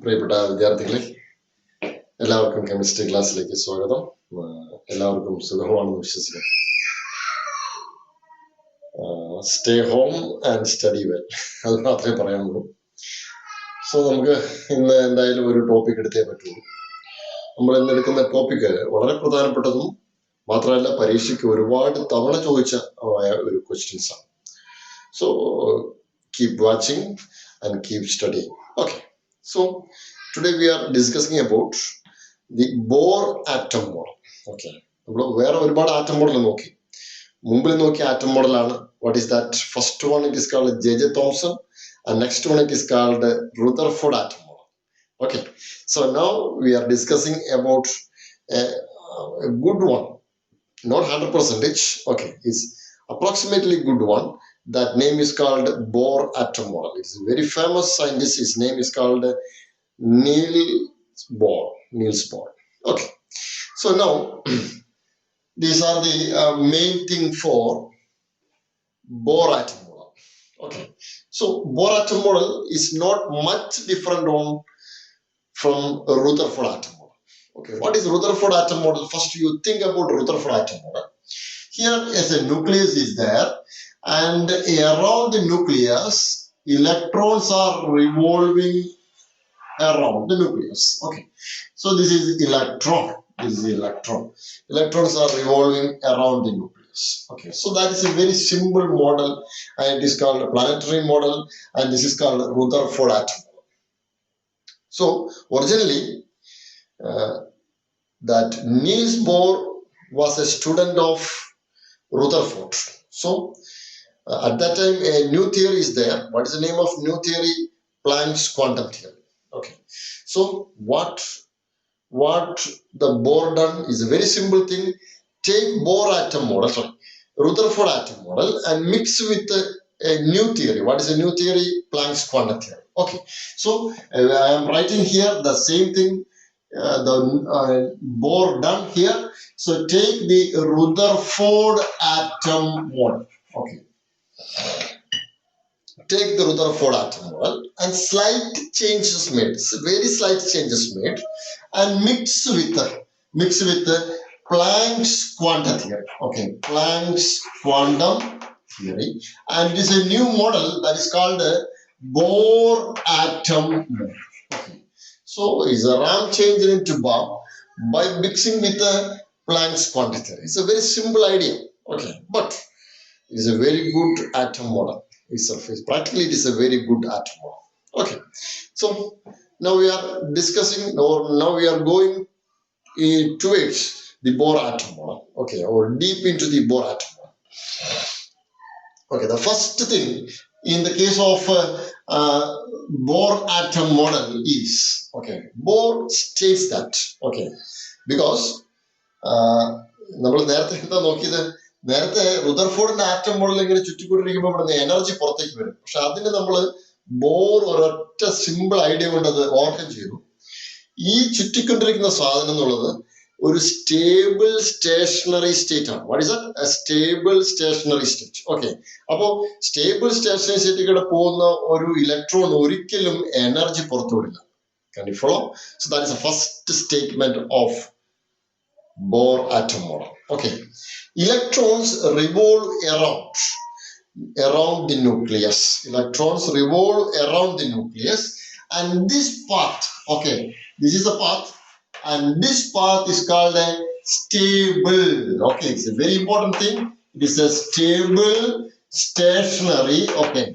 പ്രിയപ്പെട്ട വിദ്യാർത്ഥികളെ, എല്ലാവർക്കും കെമിസ്ട്രി ക്ലാസ്സിലേക്ക് സ്വാഗതം. എല്ലാവർക്കും സുഖമാണെന്ന് വിശ്വസിക്കുന്നു. Stay home and study well, അത് മാത്രമേ പറയാനുള്ളൂ. സോ നമുക്ക് ഇന്ന് എന്തായാലും ഒരു ടോപ്പിക് എടുത്തേ പറ്റുള്ളൂ. നമ്മൾ ഇന്ന് എടുക്കുന്ന ടോപ്പിക് വളരെ പ്രധാനപ്പെട്ടതും മാത്രമല്ല പരീക്ഷയ്ക്ക് ഒരുപാട് തവണ ചോദിച്ച ഒരു ക്വസ്റ്റ്യൻസ് ആണ്. So keep watching and keep studying. Okay, so today we are discussing about the Bohr atom model. Okay, where ഒരുപാട് atom model നോക്കി. മുമ്പിൽ നോക്കിയ atom model ആണ്. What is that? First one it is called J.J. Thomson, and next one it is called Rutherford atom model. Okay, so now we are discussing about a good one, not 100%. Okay, is approximately good one. That name is called Bohr atom model. It's a very famous scientist. His name is called Niels Bohr. Okay. So now these are the main thing for Bohr atom model. Okay. So Bohr atom model is not much different from Rutherford atom model. Okay. What is Rutherford atom model? First you think about Rutherford atom model. Here as a nucleus is there, and around the nucleus electrons are revolving around the nucleus. Okay, so this is electron. Electrons are revolving around the nucleus. Okay, so that is a very simple model, and it is called a planetary model, and this is called Rutherford atom model. So originally that Niels Bohr was a student of Rutherford. So at that time a new theory is there. What is the name of new theory? Planck's quantum theory. Okay, so what the Bohr done is a very simple thing. Take Rutherford atom model and mix with a new theory. What is a new theory? Planck's quantum theory. Okay, so I am writing here the same thing the Bohr done here. So take the Rutherford atom model. Okay, take the Rutherford atom model and slight changes made, very slight changes made, and mix with the Planck's quantum theory. Okay, Planck's quantum theory, and it is a new model that is called Bohr atom model. Okay, so is a RAM changed into Bohr by mixing with the Planck's quantum theory. It's a very simple idea. Okay, but it is a very good atom model itself. Practically it is a very good atom model. Okay, so now we are discussing, or now we are going towards the Bohr atom model. Okay, or deep into the Bohr atom model. Okay, the first thing in the case of Bohr atom model is, okay, Bohr states that, okay, because നമ്മൾ നേരത്തെ എന്താ നോക്കിയത്, നേരത്തെ റുദർഫോർഡിന്റെ atom model ഇങ്ങനെ ചുറ്റിക്കൊണ്ടിരിക്കുമ്പോൾ ഇവിടുന്ന് energy പുറത്തേക്ക് വരും. പക്ഷെ അതിന് നമ്മൾ ബോർ ഒരൊറ്റ സിമ്പിൾ ഐഡിയ കൊണ്ട് അത് ഓവർകം ചെയ്തു. ഈ ചുറ്റിക്കൊണ്ടിരിക്കുന്ന സാധനം എന്നുള്ളത് ഒരു സ്റ്റേബിൾ സ്റ്റേഷനറി സ്റ്റേറ്റ് ആണ്. What is that? Stable stationary state. Okay, അപ്പോ സ്റ്റേബിൾ സ്റ്റേഷനറി സ്റ്റേറ്റിലൂടെ പോകുന്ന ഒരു ഇലക്ട്രോൺ ഒരിക്കലും എനർജി പുറത്തുവിടില്ല. Can you follow? So that is the first statement of Bohr atom model. Okay, electrons revolve around the nucleus. Electrons revolve around the nucleus, and this path, okay, this is a path, and this path is called a stable. Okay, it's a very important thing. It is a stable stationary, okay,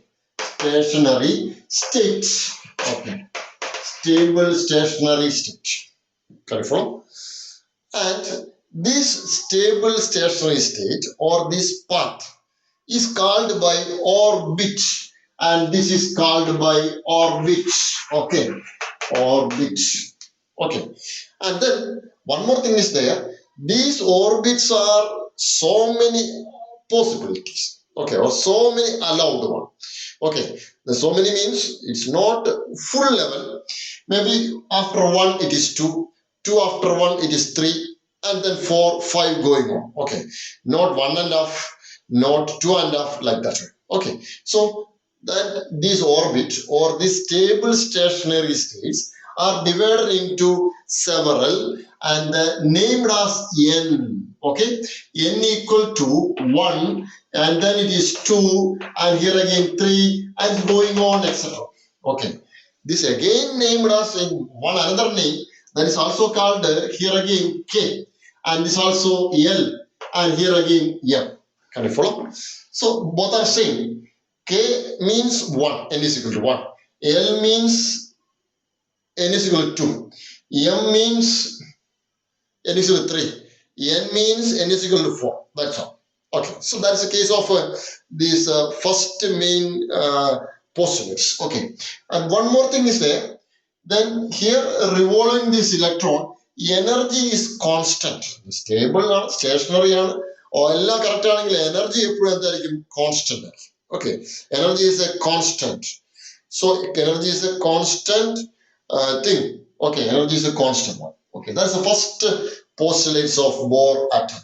stationary state. Okay, stable stationary state. Can you follow? And this stable stationary state, or this path, is called by orbit, and this is called by orbit. Okay, orbit. Okay, and then one more thing is there. These orbits are so many possibilities. Okay, or so many allowed one. Okay, the so many means it's not full level. Maybe after 1 it is 2 after 1 it is 3, and then 4, 5 going on. Okay, not 1.5, not 2.5, like that. Okay, so that these orbit or these stable stationary states are divided into several and named as n. Okay, n equal to 1, and then it is 2, and here again 3, and going on, etc. Okay, this again named as in one another name, that is also called here again k, and this also l, and here again m. Can you follow? So both are same. K means 1, n is equal to 1. L means n is equal to 2. M means n is equal to 3. N means n is equal to 4. That's all. Okay, so that's the case of these first main postulates. Okay, and one more thing is there. Then here revolving this electron, energy is constant. Stable, stationary, or correct energy constant. Okay, energy is a constant. So energy is a constant thing. Okay, energy is a constant one. Okay, that's the first postulates of Bohr atom.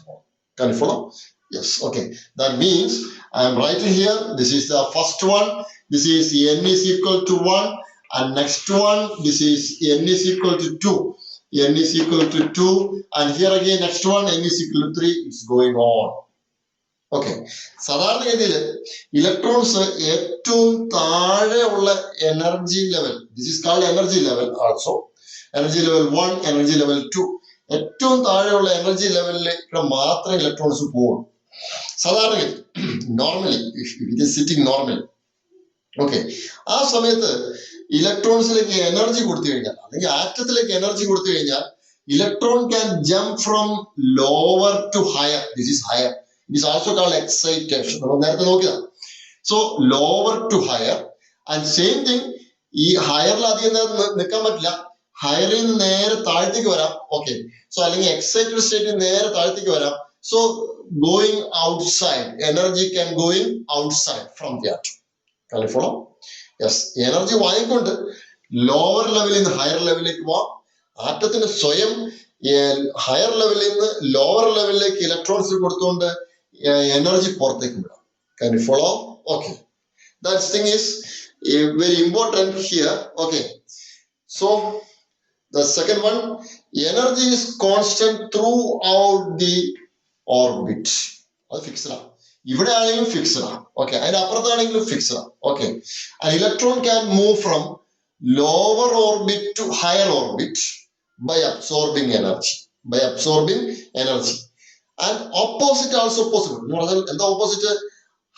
Can you follow? Yes. Okay, that means I am writing here. This is the first one. This is n is equal to 1, and next one, this is n is equal to 2. N is equal to 2, and here again next one, n is equal to 3. It's going on. Okay, സാധാരണഗതിയിൽ electrons ഏറ്റവും താഴെയുള്ള energy level, this is called energy level also, energy level 1, energy level 2, ഏറ്റവും താഴെയുള്ള energy ലെവലിലേക്ക് മാത്രമേ electrons പോകുള്ളൂ സാധാരണഗതി, normally it is sitting normally. Okay, ആ സമയത്ത് ഇലക്ട്രോൺസിലേക്ക് എനർജി കൊടുത്തു കഴിഞ്ഞാൽ, അല്ലെങ്കിൽ ആറ്റത്തിലേക്ക് എനർജി കൊടുത്തു കഴിഞ്ഞാൽ, electron can jump from lower to higher. This is higher. It is also called excitation. So lower to higher, and same thing, ഈ ഹയറിൽ അധികം നിൽക്കാൻ പറ്റില്ല, ഹയറിൽ നിന്ന് നേരെ താഴത്തേക്ക് വരാം. ഓക്കെ, സോ അല്ലെങ്കിൽ എക്സൈറ്റഡ് സ്റ്റേറ്റിൽ നേരെ താഴത്തേക്ക് വരാം. So going outside, energy can going outside from the atom. Can you follow? Yes, energy വാങ്ങിക്കൊണ്ട് ലോവർ ലെവലിൽ നിന്ന് ഹയർ ലെവലിലേക്ക് പോവാം. ആറ്റത്തിന് സ്വയം ഹയർ ലെവലിൽ നിന്ന് ലോവർ ലെവലിലേക്ക് ഇലക്ട്രോൺസ് കൊടുത്തുകൊണ്ട് energy പുറത്തേക്ക് വിടാം. Can you follow? Okay, that thing is very important here. Okay, so the second one, energy is constant throughout the orbit. അത് ഫിക്സ്ഡ് ആണ്, ഇവിടെ ആണെങ്കിലും ഫിക്സ്ഡ് ആണ്. ഓക്കെ, അതിന്റെ അപ്പുറത്താണെങ്കിലും ഫിക്സ്ഡ് ആണ്. Okay, an electron can move from lower orbit to higher orbit by absorbing energy. And opposite also possible. And the opposite,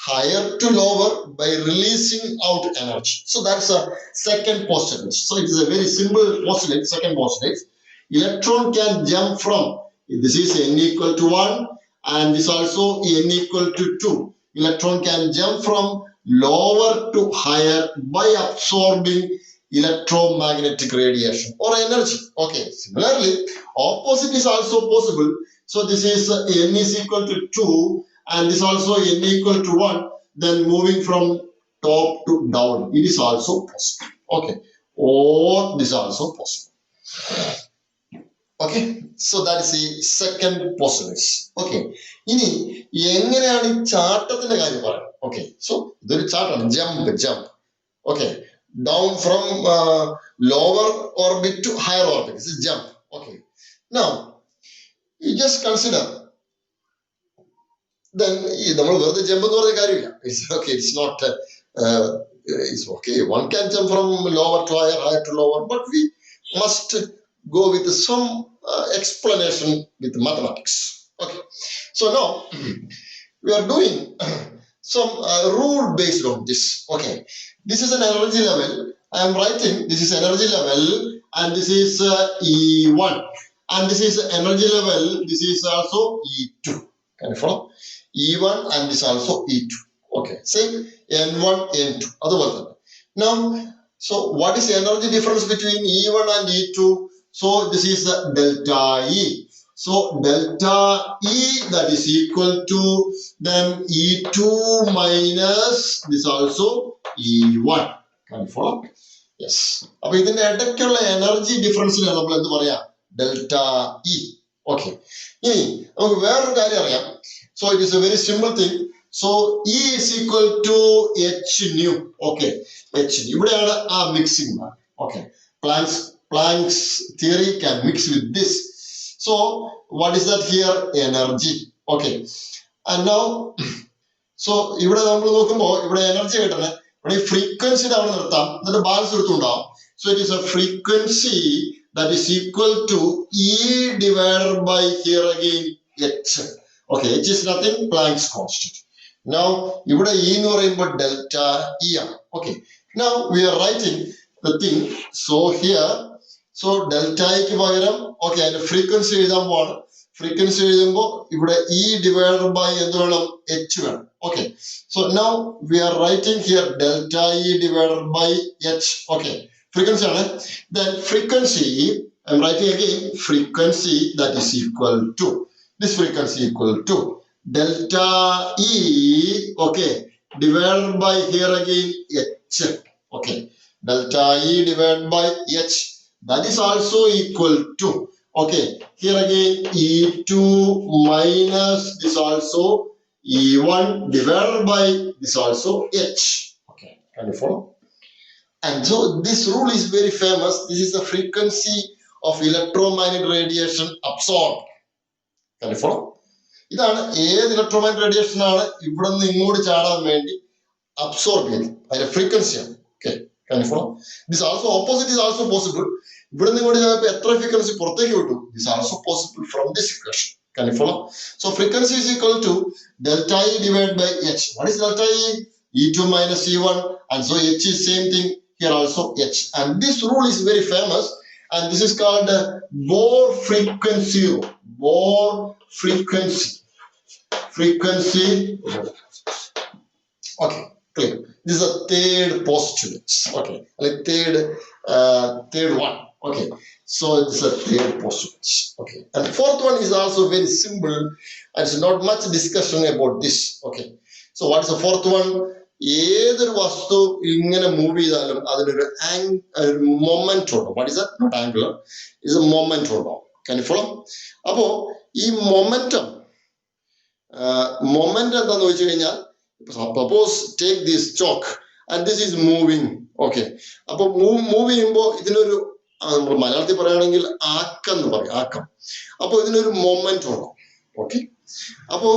higher to lower by releasing out energy. So that's a second postulate. So it is a very simple postulate. Second postulate, electron can jump from, this is n equal to 1, and this also n equal to 2. Electron can jump from lower to higher by absorbing electromagnetic radiation or energy. Okay, similarly, opposite is also possible. So this is n is equal to 2, and this also n equal to 1. Then moving from top to down, it is also possible. Okay, or this is also possible. Okay, so that is the second postulate. Okay, ഇനി എങ്ങനെയാണ് ഈ ചാട്ടത്തിന്റെ കാര്യം പറയുന്നത്? Okay, so ഇതൊരു ചാട്ടാണ്, jump. Okay, down from lower orbit to higher orbit. It's a jump. Okay, now you just consider, then നമ്മൾ വെറുതെ jump എന്ന് പറഞ്ഞ കാര്യമില്ല. It's okay, it's not it's okay, one can jump from lower to higher, higher to lower, but we must go with some explanation with mathematics. Okay, so now we are doing some rule based on this. Okay, this is an energy level. I am writing, this is energy level, and this is E1, and this is energy level, this is also E2. Can you follow? E1 and this also E2. Okay, same N1, N2. Otherwise, now, so what is the energy difference between E1 and E2? So this is the delta E. So delta E, that is equal to then E2 minus this also E1. Can you follow? Yes. അപ്പോൾ ഇതിന്റെ ഇടയ്ക്കുള്ള energy ഡിഫറൻസിനെ നമ്മൾ എന്ത് പറയാം? Delta E. Okay, ഇനി നമുക്ക് വേറൊരു കാര്യം അറിയാം. So it is a very simple thing. So E is equal to H nu. Okay, H nu ഇവിടെയാണ് ആ mixing. Okay, Planck's Planck's theory can mix with this. So what is that here? Energy. Okay. And now, so ഇവിടെ നമ്മൾ നോക്കുമ്പോൾ ഇവിടെ energy കിട്ടണേ ഇവിടെ ഈ ഫ്രീക്വൻസിയുടെ അവിടെ നിർത്താം എന്നിട്ട് balance എടുത്തുണ്ടാവും. So it is a frequency that is equal to E divided by here again H. Okay, H is nothing, Planck's constant. Now ഇവിടെ E എന്ന് പറയുമ്പോൾ delta E ആണ്. Okay, now we are writing the thing. So here, so delta Eക്ക് പകരം okay അതിന്റെ frequency എഴുതാൻ പോവാണ്. Frequency എഴുതുമ്പോൾ ഇവിടെ E divided by എന്ത് വേണം? H വേണം. Okay, so now we are writing here delta E divided by H. Okay, frequency ആണ്. Then frequency, I'm writing again frequency that is equal to this frequency equal to delta E, okay, divided by here again H. Okay, delta E divided by H, that is also equal to, okay, here again E2 minus this also E1 divided by this also H. Okay, can you follow? And so this rule is very famous. This is the frequency of electromagnetic radiation absorbed. Can you follow? ഇതാണ് ഏത് electromagnetic radiation ആണ് ഇവിടെ നിന്ന് ഇങ്ങോട്ട് ചാടാൻ വേണ്ടി absorb ചെയ്യുന്നത്, അതിന്റെ ഫ്രീക്വൻസിയാണ്. Okay, can you follow? This also opposite is also possible. ഇവിടെ നിന്ന് ഇങ്ങോട്ട് ചിലപ്പോൾ എത്ര ഫ്രീക്വൻസി പുറത്തേക്ക് വിട്ടു, this is also possible from this equation. Can you follow? So frequency is equal to delta E divided by H. What is delta E? E2 minus E1, and so H is same thing here also H. And this rule is very famous, and this is called Bohr frequency rule. Bohr frequency. Okay, clear. This is the third postulate. Okay, like third one. Okay, so it's a third postulate. Okay, and fourth one is also very simple, and it's not much discussion about this. Okay, so what is the fourth one? ഏതൊരു വസ്തു ഇങ്ങനെ move ചെയ്താലും അതിനൊരു moment ഉണ്ടാവും. What is that? Not angular, is a moment ഉണ്ടാവും. Can you follow? അപ്പോ ഈ momentum എന്താന്ന് വെച്ച് കഴിഞ്ഞാൽ, suppose take this chalk and this is moving. Okay, അപ്പൊ മൂവ് ചെയ്യുമ്പോൾ ഇതിനൊരു നമ്മൾ മലയാളത്തിൽ പറയുകയാണെങ്കിൽ ആക്കം എന്ന് പറയും, ആക്കം. അപ്പൊ ഇതിനൊരു മൊമെന്റ് ഉണ്ടാവും. ഓക്കെ, അപ്പോ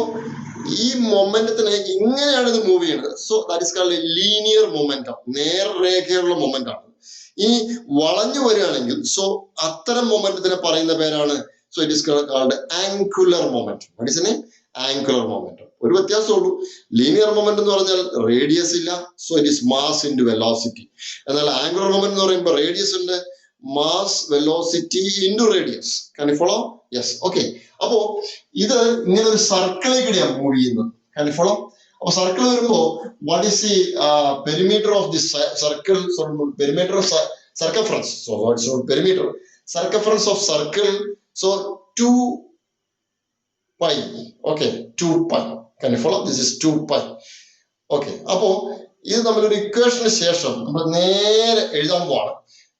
ഈ മൊമെന്റത്തിന് ഇങ്ങനെയാണ് ഇത് മൂവ് ചെയ്യുന്നത്. So that is called linear momentum, നേർരേഖയുള്ള മൊമെന്റ് ആണ്. ഇനി വളഞ്ഞു വരികയാണെങ്കിൽ സോ അത്തരം മൊമെന്റത്തിനെ പറയുന്ന പേരാണ്, so it is called angular momentum. What is name? Angular momentum. ഒരു വ്യത്യാസമുള്ളൂ, ലീനിയർ മൊമെന്റ് എന്ന് പറഞ്ഞാൽ റേഡിയസ് ഇല്ല, so it is mass into velocity. എന്നാൽ ആംഗുലർ മൊമെന്റ് എന്ന് പറയുമ്പോൾ റേഡിയസ് ഉണ്ട്, mass velocity into radius. Can you follow? Yes. Okay, അപ്പോ ഇത് ഇങ്ങനെ ഒരു സർക്കിളിലേക്കിടെയാണ് മൂവ് ചെയ്യുന്നത്. Can you follow? അപ്പൊ സർക്കിൾ വരുമ്പോ what is the perimeter of this circle? Perimeter of circumference. So what's perimeter? Circumference of circle. So 2 pi. Okay, 2 pi. Can you follow? This is 2 pi. Okay, അപ്പോ ഇത് നമ്മളൊരു ഇക്വേഷന് ശേഷം നമ്മൾ നേരെ എഴുതാൻ പോവാണ്.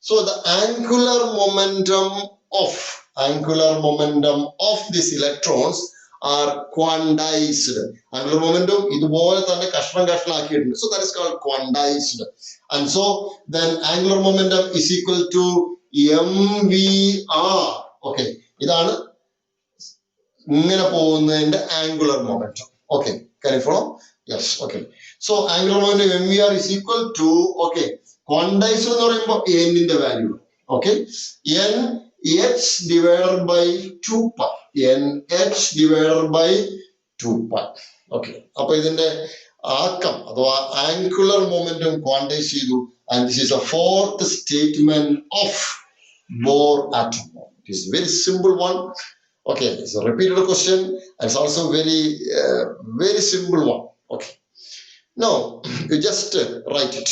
So the angular momentum of these electrons are quantized. Angular momentum ഇതുപോലെ തന്നെ കഷ്ണാക്കിയിട്ടുണ്ട്. So that is called quantized. And so then angular momentum is equal to mvr. Okay, ഇതാണ് ഇങ്ങനെ പോകുന്നതിന്റെ angular momentum. Okay, can you follow? Yes. Okay, so angular momentum mvr is equal to, okay, quantized എന്ന് പറയുമ്പോൾ n-ന്റെ value. Okay, nh divided by 2 pi. nh divided by 2 pi. Okay, അപ്പൊ ഇതിന്റെ ആക്കം അഥവാ angular momentum quantise ചെയ്തു. And this is a fourth statement of Bohr atom. It is very simple one. Okay, it's a repeated question, and it's also very simple one. Okay, now you just write it.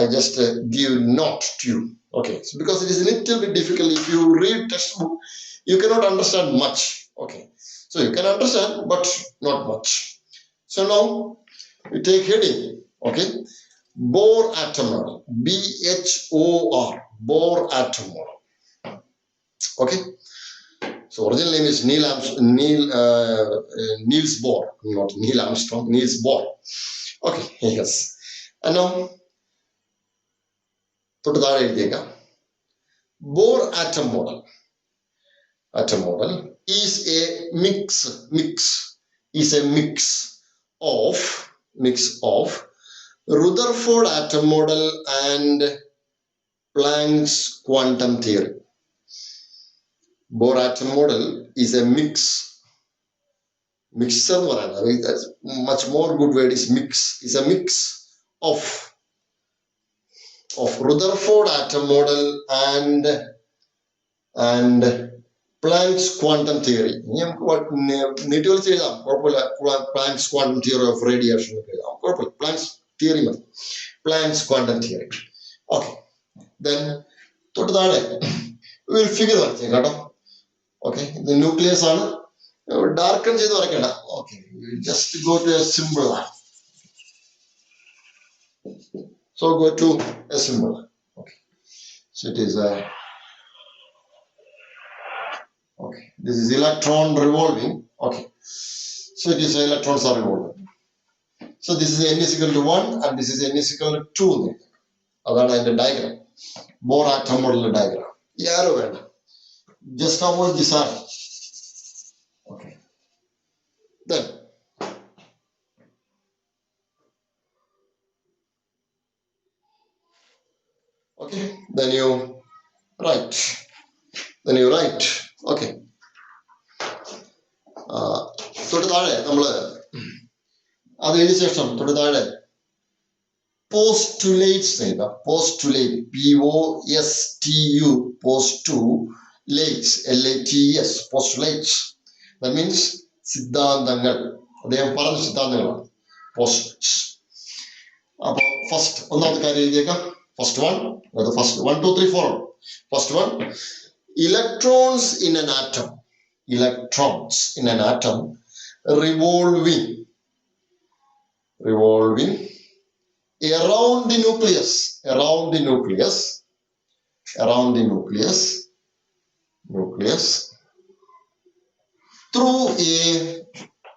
I just give note to you. Okay, so because it is a little bit difficult, if you read textbook, you cannot understand much. Okay, so you can understand, but not much. So now we take heading. Okay, Bohr atom model. BHOR. Bohr atom model. Okay, so original name is Niels Bohr, not Neil Armstrong. Niels Bohr. Okay, yes. And now തൊട്ട് താഴെ എഴുതിയേക്കാം. Bohr atom model. Atom model is a mix of Rutherford atom model and Planck's quantum theory. Bohr atom model is a mixer. Much more good word is mix. Is a mix of Rutherford atom model and Planck's quantum theory. Planck's quantum theory of radiation. Planck's theory. Planck's quantum theory. Okay. Then we will figure out. Okay. The nucleus on darken. Okay. We just go to a symbol. So go to a symbol. Okay. So it is a okay. This is electron revolving. Okay. So it is electrons are revolving. So this is n is equal to 1 and this is n is equal to 2. That's the diagram. Bohr atom model diagram. Just avoid this R. Okay. Then okay. Then you write. Okay. തൊട്ട് താഴെ നമ്മള് അത് എഴുതിയ ശേഷം തൊട്ട് താഴെ postulates postulate postulates postulates that means സിദ്ധാന്തങ്ങൾ അദ്ദേഹം പറഞ്ഞ സിദ്ധാന്തങ്ങളാണ് postulates. അപ്പൊ ഫസ്റ്റ് ഒന്നാമത്തെ കാര്യം എഴുതിയേക്കാം. First one 1 2 3 4. First one, electrons in an atom revolving around the nucleus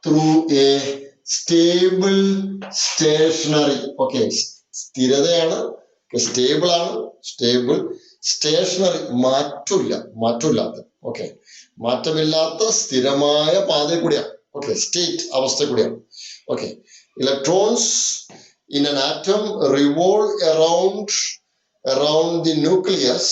through a stable stationary. Okay, സ്ഥിരതയാണ്, stable ആണ്, stable stationary മാറ്റമില്ലാത്ത. ഓക്കെ, മാറ്റമില്ലാത്ത സ്ഥിരമായ പാതയിൽ കൂടിയാണ്. ഓക്കെ, സ്റ്റേറ്റ് അവസ്ഥ കൂടിയാണ്. Okay, electrons in an atom revolve around the nucleus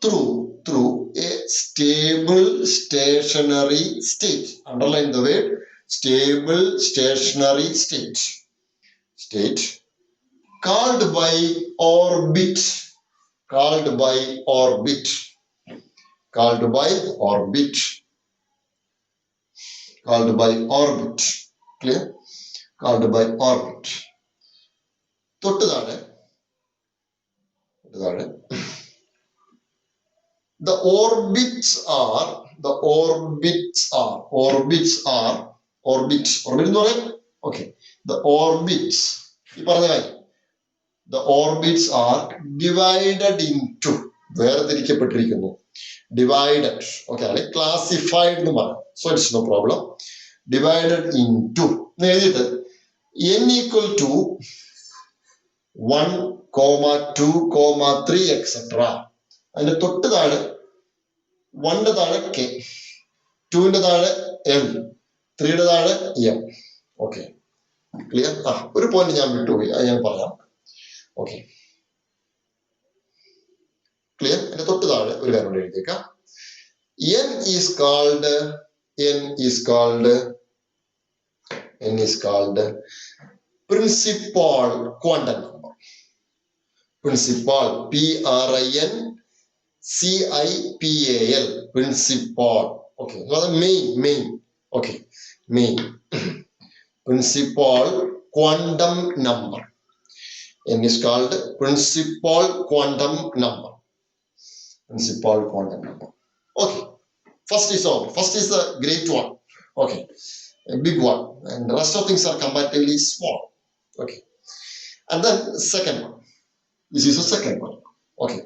through a stable stationary state. Underline the word stable stationary state called by orbit. Clear? Called by orbit. തൊട്ട് താഴെ the orbits are എന്ന് പറയാം. Okay, the orbits ഈ പറഞ്ഞ കാര്യം, the orbits are divided into, വേർതിരിക്കപ്പെട്ടിരിക്കുന്നു, divided. Okay, അല്ലെങ്കിൽ classified എന്ന് പറയാം. So it's no problem. Divided into എഴുതിയിട്ട് n equal to 1, 2, 3 etc. അതിന്റെ തൊട്ട് താഴെ 1 താഴെ k, 2 താഴെ m, 3 താഴെ m. Okay, clear? ഒരു പോയിന്റ് ഞാൻ വിട്ടുപോയി, അത് ഞാൻ പറയാം. Okay, clear? അതിന്റെ തൊട്ട് താഴെ ഒരു കാര്യം കൂടെ എഴുതിയേക്കാം. n is called principal quantum number. Principal, PRINCIPAL, principal. Okay, not main. Okay, main. Principal quantum number. N is called principal quantum number. Okay, first is over. First is the great one. Okay, a big one, and the rest of things are comparatively small. Okay, and then second one. This is the second one. Okay,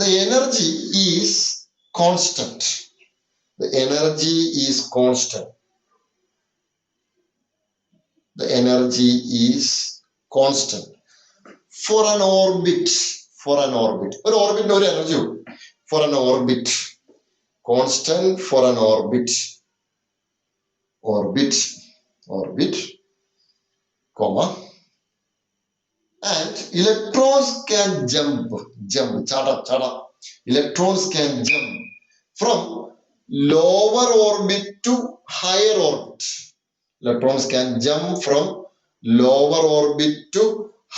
the energy is constant. the energy is constant. For an orbit, ഒരു ഓർബിറ്റിന് ഒരു energy ഉണ്ട്. For an orbit, constant for an orbit, comma, and electrons can jump, chada. Electrons can jump from lower orbit to higher orbit. Electrons can jump from lower orbit to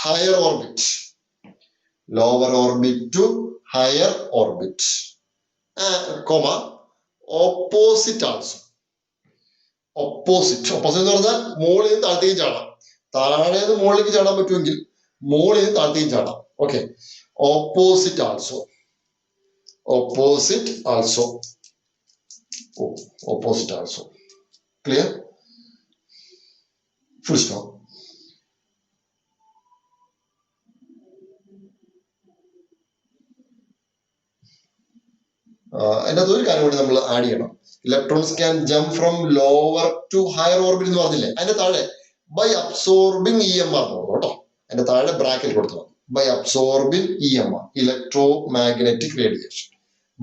higher orbit. Lower orbit to higher orbit. Comma, opposite also. Opposite എന്ന് പറഞ്ഞാൽ മുകളിൽ നിന്ന് താഴത്തേക്ക് ചാടാം. താഴേന്ന് മുകളിലേക്ക് ചാടാൻ പറ്റുമെങ്കിൽ മുകളിൽ നിന്ന് താഴത്തേക്ക് ചാടാം. Okay. Opposite also. Clear? Full stop. അതിനകത്ത് ഒരു കാര്യം കൂടി നമ്മൾ ആഡ് ചെയ്യണം. Electrons can jump from lower to higher orbit എന്ന് പറഞ്ഞില്ലേ, അതിന്റെ താഴെ ബൈ അബ്സോർബിങ് EMR കേട്ടോ. അതിന്റെ താഴെ ബ്രാക്കറ്റ് കൊടുത്തു, by absorbing EMR, electromagnetic radiation,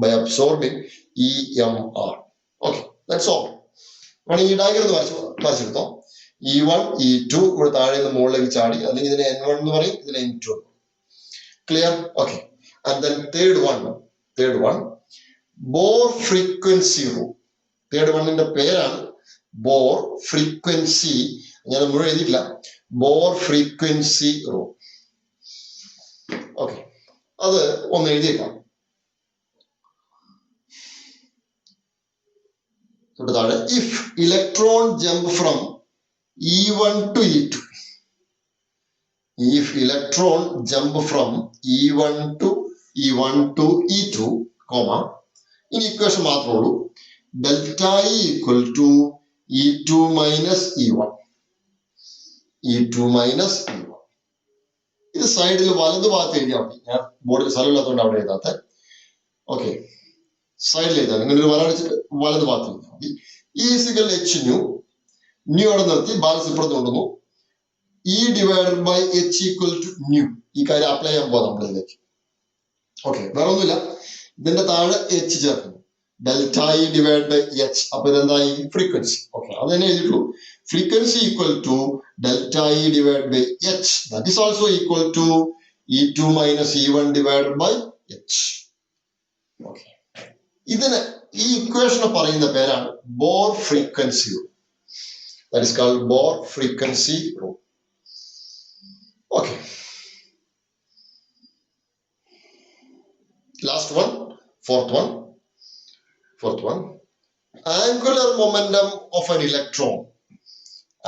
by absorbing EMR. Okay, that's all. വേണമെങ്കിൽ ഈ ഡയഗ്രം വരച്ചെടുത്തോ. E1 E2 ഇവിടെ താഴെ നിന്ന് മുകളിലേക്ക് ചാടി, അല്ലെങ്കിൽ ഇതിനെ N1 എന്ന് പറയും, ഇതിനെ N2. Clear? Okay. And then third one Bohr frequency rule. Third വണ്ണിന്റെ പേരാണ് ബോർ ഫ്രീക്വൻസി. ഞാൻ മുഴുവൻ എഴുതിയിട്ടില്ല. Bore frequency rule. ഓക്കെ, അത് ഒന്ന് എഴുതിയേക്കാം. താഴെ if electron jump from E1 to E2. If electron jump from E1 to E2, comma, in equation മാത്രമേ ഉള്ളൂ, delta E equal to E2 minus E1. ഇത് സൈഡിൽ വലതു ഭാഗത്ത് എഴുതിയാൽ മതി. ഞാൻ ബോർഡിൽ സ്ഥലമില്ലാത്തതുകൊണ്ട് അവിടെ എഴുതാത്ത. ഓക്കെ, സൈഡിൽ എഴുതാൻ ഇങ്ങനെ ഒരു വല വെച്ചിട്ട് വലതു ഭാഗത്ത് എഴുതിയാൽ മതി. ഈസിക്കൽ H ന്യൂ അവിടെ നിർത്തി ബാലൻസ് ഇപ്പുറത്ത് കൊണ്ടുവന്നു. E divided by H equal to new. ഈ കാര്യം അപ്ലൈ ചെയ്യാൻ പോകാം നമ്മളിതിലേക്ക്. ഓക്കെ, വേറെ ഒന്നുമില്ല. ഇതിന്റെ താഴെ H ചേർക്കുന്നു, delta E divide by H. അപ്പൊ ഇതെന്തായി? ഫ്രീക്വൻസി. ഓക്കെ, അത് തന്നെ എഴുതിയിട്ടുള്ളൂ. Frequency equal to delta E divide by H. That is also equal to E2 minus E1 divide by H. Okay, ഇതിന് ഈ ഇക്വേഷനെ പറയുന്ന പേരാണ് Bohr frequency rule. That is called Bohr frequency rule. Okay. Last one, fourth one. Angular momentum of an electron.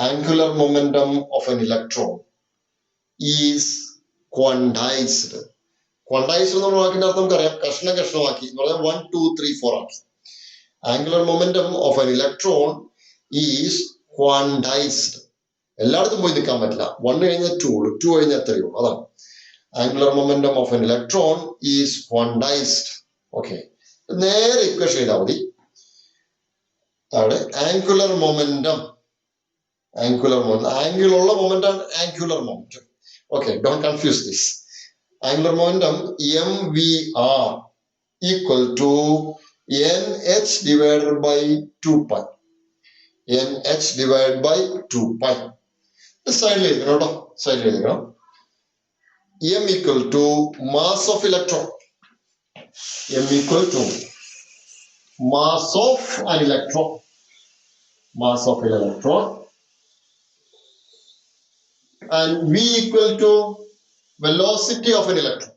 Angular momentum of an electron is quantized. Quantized എന്ന് പറഞ്ഞ വാക്കിന്റെ അർത്ഥം നമുക്കറിയാം, കഷ്ണമാക്കി എന്ന് പറഞ്ഞാൽ 1, 2, 3, 4 ആക്കി. Angular momentum of an electron is quantized. എല്ലായിടത്തും പോയി നിൽക്കാൻ പറ്റില്ല. 1 കഴിഞ്ഞാൽ 2 ഉള്ളൂ, 2 കഴിഞ്ഞാൽ 3 ഉള്ളൂ. അതാണ് angular momentum of an electron is quantized. Okay, നേരെ ഇക്വേഷൻ ചെയ്താൽ മതി. താഴെ ആംഗുലർ മൊമെന്റം, ആംഗിളുള്ള മൊമെന്റം ആണ് angular momentum. Okay, don't confuse this. Angular momentum MVR equal to NH divided by 2π. NH divided by 2π. സൈഡിൽ എഴുതണം കേട്ടോ, സൈഡിൽ എഴുതണം. M equal to mass of electron. M equal to mass of an electron. And V equal to velocity of an electron.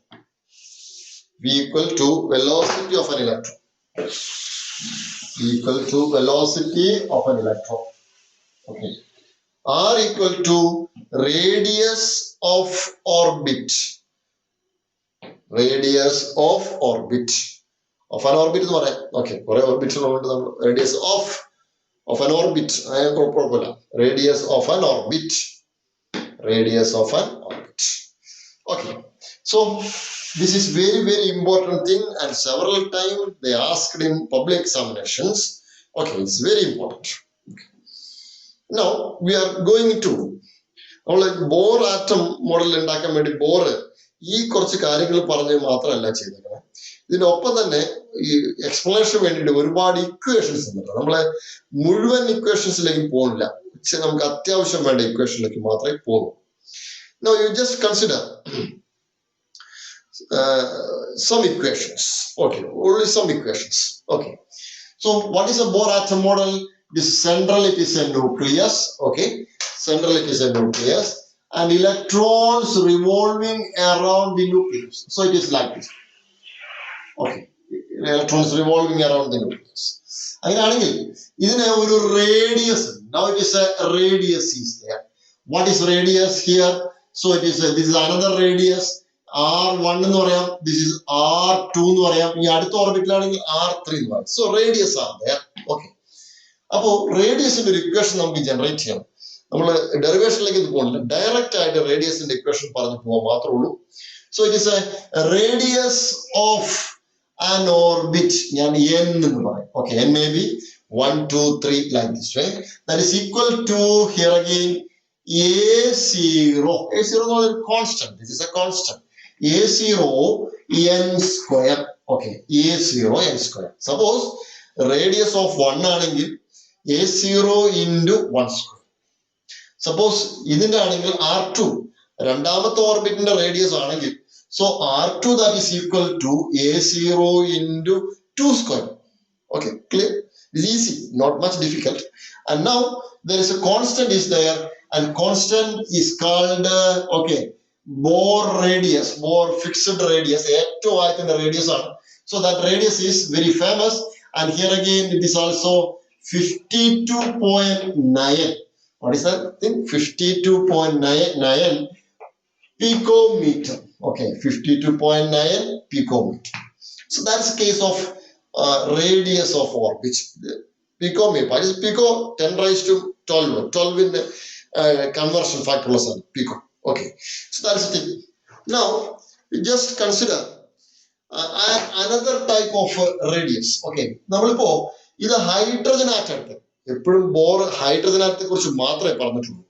Equal to velocity of an electron. Okay. R equal to radius of orbit. Of an orbit എന്ന് പറയാം. Okay, കുറെ orbits ഉള്ളതുകൊണ്ട് നമ്മൾ radius of an orbit. കുഴപ്പമില്ല. Radius of an orbit. Okay. So this is very important thing, and several times they asked in public examinations. Okay, it's very important. Okay. Now we are going to നമ്മൾ bore atom model ഉണ്ടാക്കാൻ വേണ്ടി ഈ കുറച്ച് കാര്യങ്ങൾ പറഞ്ഞ് മാത്രമല്ല ചെയ്തേക്കണം. ഇതിനൊപ്പം തന്നെ ഈ എക്സ്പ്ലനേഷൻ വേണ്ടിയിട്ട് ഒരുപാട് ഇക്വേഷൻസ് ഉണ്ട്. നമ്മളെ മുഴുവൻ ഇക്വേഷൻസിലേക്ക് പോകുന്നില്ല, നമുക്ക് അത്യാവശ്യം വേണ്ട ഇക്വേഷനിലേക്ക് മാത്രമേ പോകും. Now you just consider some equations. Okay, only some equations. Okay, so what is a Bohr atom model? This central it is a nucleus. Okay, central it is a nucleus and electrons revolving around the nucleus. So it is like this. Okay, electrons revolving around the nucleus. അങ്ങനെയാണെങ്കിൽ ഇതിന് ഒരു radius. Now it is a radius is there. What is radius here? So it is this is another radius. R1 എന്ന് പറയാം, this is R2 എന്ന് പറയാം, ഈ അടുത്ത ഓർബിറ്റിലാണെങ്കിൽ R3 എന്ന് പറയാം. So radius are there. Okay, അപ്പോ റേഡിയസിന്റെ ഒരു ഇക്വേഷൻ നമുക്ക് ജനറേറ്റ് ചെയ്യണം. നമ്മൾ ഡെറിവേഷനിലേക്ക് ഇത് പോകുന്നില്ല, ഡയറക്റ്റ് ആയിട്ട് റേഡിയസിന്റെ ഇക്വേഷൻ പറഞ്ഞു പോകാൻ മാത്രമേ ഉള്ളൂ. So it is A radius of an orbit. ഞാൻ n എന്ന് പറയും. Okay, n may be 1 2 3 like this way. That is equal to here again a0. A0 is a constant. This is a constant. A0 n square. Okay, A0 n square. Suppose radius of 1 ആണെങ്കിൽ A0 into 1 square. Suppose ഇതിന്റെ ആണെങ്കിൽ R2 രണ്ടാമത്തെ ഓർബിറ്റിന്റെ radius ആണെങ്കിൽ, so R2 that is equal to A0 into 2 square. Okay, clear? It's easy, not much difficult. And now there is a constant is there, and constant is called okay, Bohr radius, Bohr fixed radius. ഏറ്റവും ആദ്യത്തെ radius ആണ്. So that radius is very famous, and here again it is also 52.9. What is that thing? 52.9 picometer. Okay, 52.9 picometer. So that's the case of radius of orbit. Picometer. What is pico? 10 raised to 12. 12 in conversion factor plus pico. Okay, so that's the thing. Now just consider another type of radius. Okay, നമ്മളിപ്പോ ഇത് hydrogen atom എടുത്ത്, എപ്പോഴും bore hydrogen ആറ്റത്തെ കുറിച്ച് മാത്രമേ പറഞ്ഞിട്ടുള്ളൂ,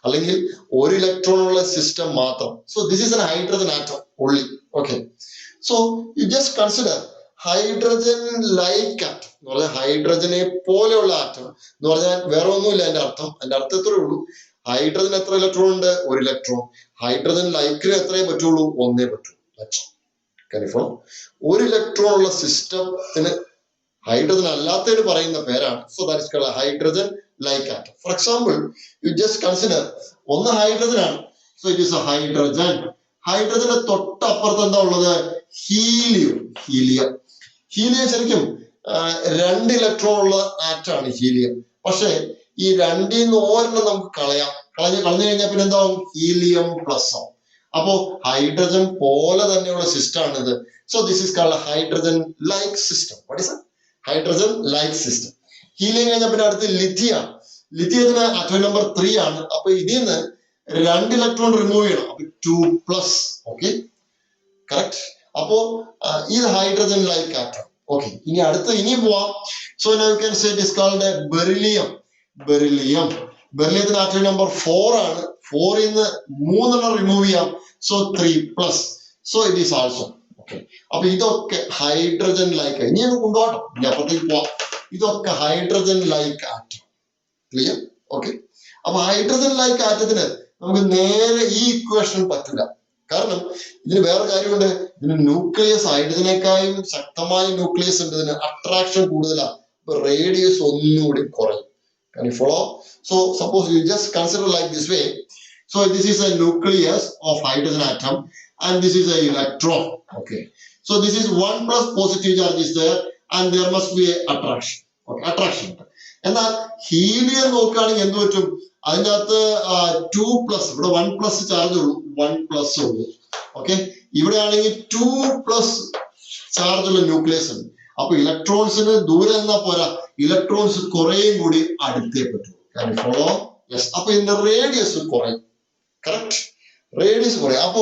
അല്ലെങ്കിൽ ഒരു electron ഉള്ള സിസ്റ്റം മാത്രം. So this is N hydrogen atom only. Okay, so you just consider hydrogen like atom എന്ന് പറഞ്ഞാൽ ഹൈഡ്രജനെ പോലെയുള്ള ആറ്റം എന്ന് പറഞ്ഞാൽ വേറെ ഒന്നുമില്ല. എൻ്റെ അർത്ഥം എത്രയേ ഉള്ളൂ, ഹൈഡ്രജൻ എത്ര ഇലക്ട്രോൺ ഉണ്ട്? ഒരു ഇലക്ട്രോൺ. ഹൈഡ്രജൻ ലൈക്കിന് എത്രയേ പറ്റുള്ളൂ? ഒന്നേ പറ്റൂ. കനിഫോളോ? ഒരു ഇലക്ട്രോൺ ഉള്ള സിസ്റ്റത്തിന് ഹൈഡ്രജൻ അല്ലാത്തതിന് പറയുന്ന പേരാണ്. So that is called hydrogen like atom. For example you just consider ഒന്ന് ഹൈഡ്രജൻ ആണ്. So it is a hydrogen. ഹൈഡ്രജന്റെ തൊട്ടപ്പുറത്ത് എന്താ ഉള്ളത്? ഹീലിയം. ഹീലിയം ശരിക്കും 2 ഇലക്ട്രോൺ ഉള്ള ആറ്റാണ് ഹീലിയം. പക്ഷെ ഈ 2 ഒരെണ്ണം നമുക്ക് കളഞ്ഞു കഴിഞ്ഞാൽ പിന്നെ എന്താവും? ഹീലിയം പ്ലസ് ആവും. അപ്പോ ഹൈഡ്രജൻ പോലെ തന്നെയുള്ള സിസ്റ്റം ആണിത്. So this is called hydrogen like system. What is hydrogen like system. Helium കഴിഞ്ഞാൽ പിന്നെ അടുത്ത് ലിഥിയാണ്. ലിഥിയത്തിന് ആറ്റം നമ്പർ 3 ആണ്. അപ്പൊ ഇതിൽ നിന്ന് 2 ഇലക്ട്രോൺ റിമൂവ് ചെയ്യണം. അപ്പൊ 2+. Okay, correct. അപ്പോ ഇത് ഹൈഡ്രജൻ ലൈക്ക് ആറ്റം. ഓക്കെ, ഇനി പോവാം. So now you can say it is called beryllium. ബെറിലിയത്തിന് ആറ്റം നമ്പർ 4 ആണ്. 4 നിന്ന് 3 റിമൂവ് ചെയ്യാം. So 3+. So it is also. Okay, അപ്പൊ ഇതൊക്കെ ഹൈഡ്രജൻ ലൈക്ക്. ഇനി ഒന്ന് കൊണ്ടുപോകണം, ഇനി അപ്പുറത്തേക്ക് പോവാം. ഇതൊക്കെ hydrogen like atom. Clear? Okay, അപ്പൊ ഹൈഡ്രജൻ ലൈക്ക് ആറ്റത്തിന് നമുക്ക് നേരെ ഈ ഇക്വേഷൻ പറ്റില്ല. കാരണം ഇതിന് വേറെ കാര്യമുണ്ട്. ഇതിന് ന്യൂക്ലിയസ് ഹൈഡ്രജനേക്കാളും ശക്തമായ ന്യൂക്ലിയസ് ഉണ്ട്. ഇതിന് അട്രാക്ഷൻ കൂടുതലാണ്. അപ്പൊ റേഡിയസ് ഒന്നുകൂടി കുറയും. Can you follow? So suppose you just consider like this way. So this is a nucleus of hydrogen atom and this is a electron. Okay, so this is 1+ positive charge is there and there must be a attraction. Okay, attraction. എന്നാൽ helium നോക്കുകയാണെങ്കിൽ എന്ത് പറ്റും? അതിൻ്റെ അകത്ത് 2+, ഇവിടെ 1+ charge ഉള്ളൂ, 1+ ഉള്ളൂ. Okay, ഇവിടെ ആണെങ്കിൽ 2+ ചാർജ് ഉള്ള ന്യൂക്ലിയസ് ഉണ്ട്. അപ്പൊ ഇലക്ട്രോൺസിന് ദൂരെ നിന്നാ പോരാ, ഇലക്ട്രോൺസ് കുറേയും കൂടി അടുത്തേ പറ്റും. ഫോളോ? യെസ്. അപ്പൊ ഇതിന്റെ റേഡിയസ് കുറയും. കറക്റ്റ്, റേഡിയസ് കുറയും. അപ്പോ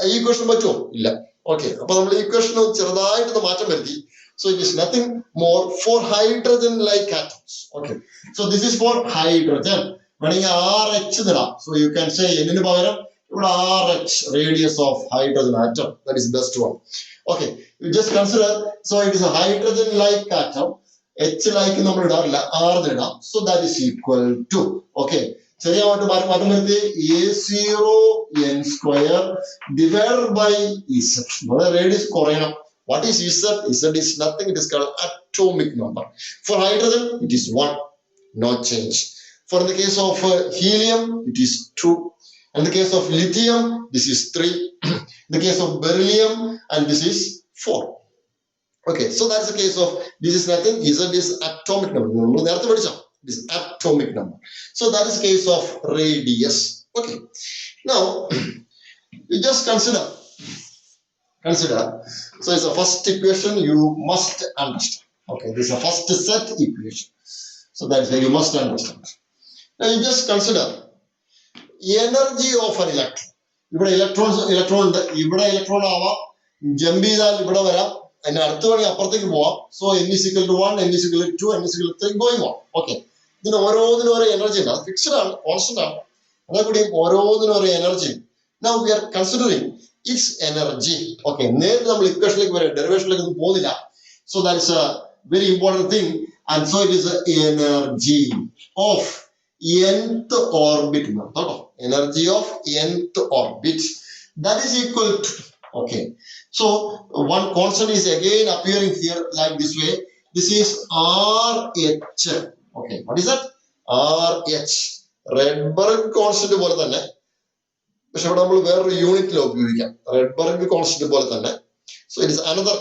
ഈ ഇക്വേഷൻ പറ്റുമോ? ഇല്ല. ഓക്കെ, അപ്പൊ നമ്മൾ ഈ ഇക്വേഷൻ ചെറുതായിട്ടൊന്ന് മാറ്റം വരുത്തി. So it is nothing more for hydrogen like atoms. Okay, so this is for hydrogen. So you can say RH, radius of hydrogen atom. That is the best one. Okay, you just consider. So it is a hydrogen-like atom. H like number R. So that is equal to. Okay. A0 n square divided by Z. Radius Korean. What is Z? Z is nothing. It is called atomic number. For hydrogen, it is 1. No change. For the case of helium, it is 2. In the case of lithium, this is 3. In the case of beryllium, and this is 4. Okay, so that's the case of, this is nothing. Z is atomic number. This is atomic number. So that is the case of radius. Okay. Now, you just consider. So it's the first equation you must understand. Okay, this is the first set equation. So that's why you must understand. Now you just consider energy of an electron. Electron jump and so n is equal to 1, n is equal to 2, n is equal to 3 going on. Okay. Then energy fixed constant. Energy. Now we are considering its energy. Okay. Derivation. So that is a very important thing. And so it is the energy of nth orbit. Energy of nth orbit. That is equal to. Okay. So one constant is again appearing here like this way. This is RH. Okay. What is that? RH. Rydberg constant pole thanne. പക്ഷെ ഇവിടെ നമ്മൾ വേറൊരു യൂണിറ്റിൽ ഉപയോഗിക്കാം. റെഡ്ബർഗ് constant പോലെ തന്നെ. So it is another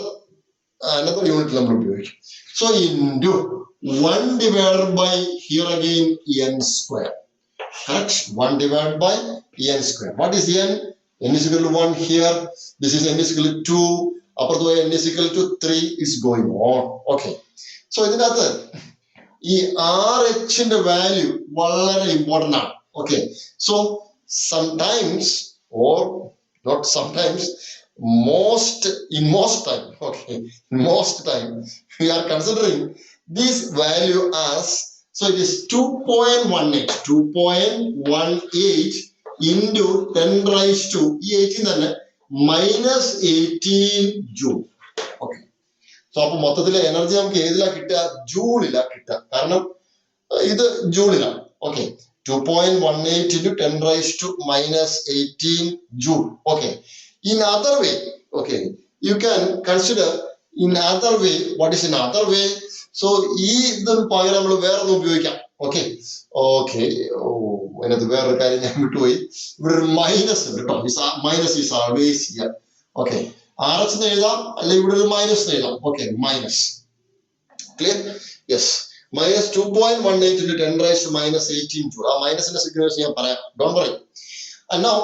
unit number ഉപയോഗിക്കും. So into 1 divided by here again n square. Correct? 1 divided by n square. What is n? N is equal to 1 here. This is n is equal to 2. Upper the way n is equal to 3 is going on. Okay. So ഇതിനകത്ത് ഈ RH ന്റെ value വളരെ important ആണ്. Okay. So sometimes or not sometimes, in most time, okay, most time we are considering this value as, so it is 2.18 into 10 raised to 18 minus 18 joule. Okay. So appo mottathile energy namukku edila kitta joule ila kitta karanam idu joule ila. Okay. 2.18 into 10 raised to minus 18 joule. Okay. In other way, okay, you can consider in other way. What is in other way? So, this pagam nammal vera onnu upayogikkam. Okay. Okay. Oh, enathu vera karyam njan vittu poi. Ivide minus undu ട്ടോ. Minus is always here. Okay. RH nu ezhudam alle ivide oru minus nu ezhudam. Okay, minus. Clear? Yes. Minus 2.18 into 10 raised to minus 18 joule. Minus in the significance, don't worry. And now,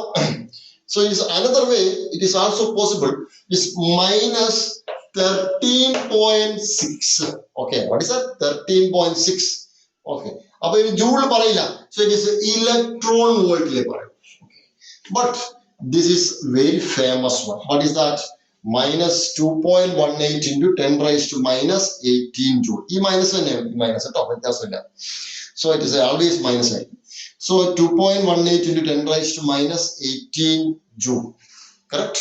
so is another way, it is also possible, is minus 13.6. Okay, what is that? 13.6. Okay. Joule parayilla. So it is electron volt. But this is very famous one. What is that? Minus 2.18 into 10 raised to minus 18 joule. Minus so it is always minus. So 2.18 into 10 raised to minus 18 joule. Correct?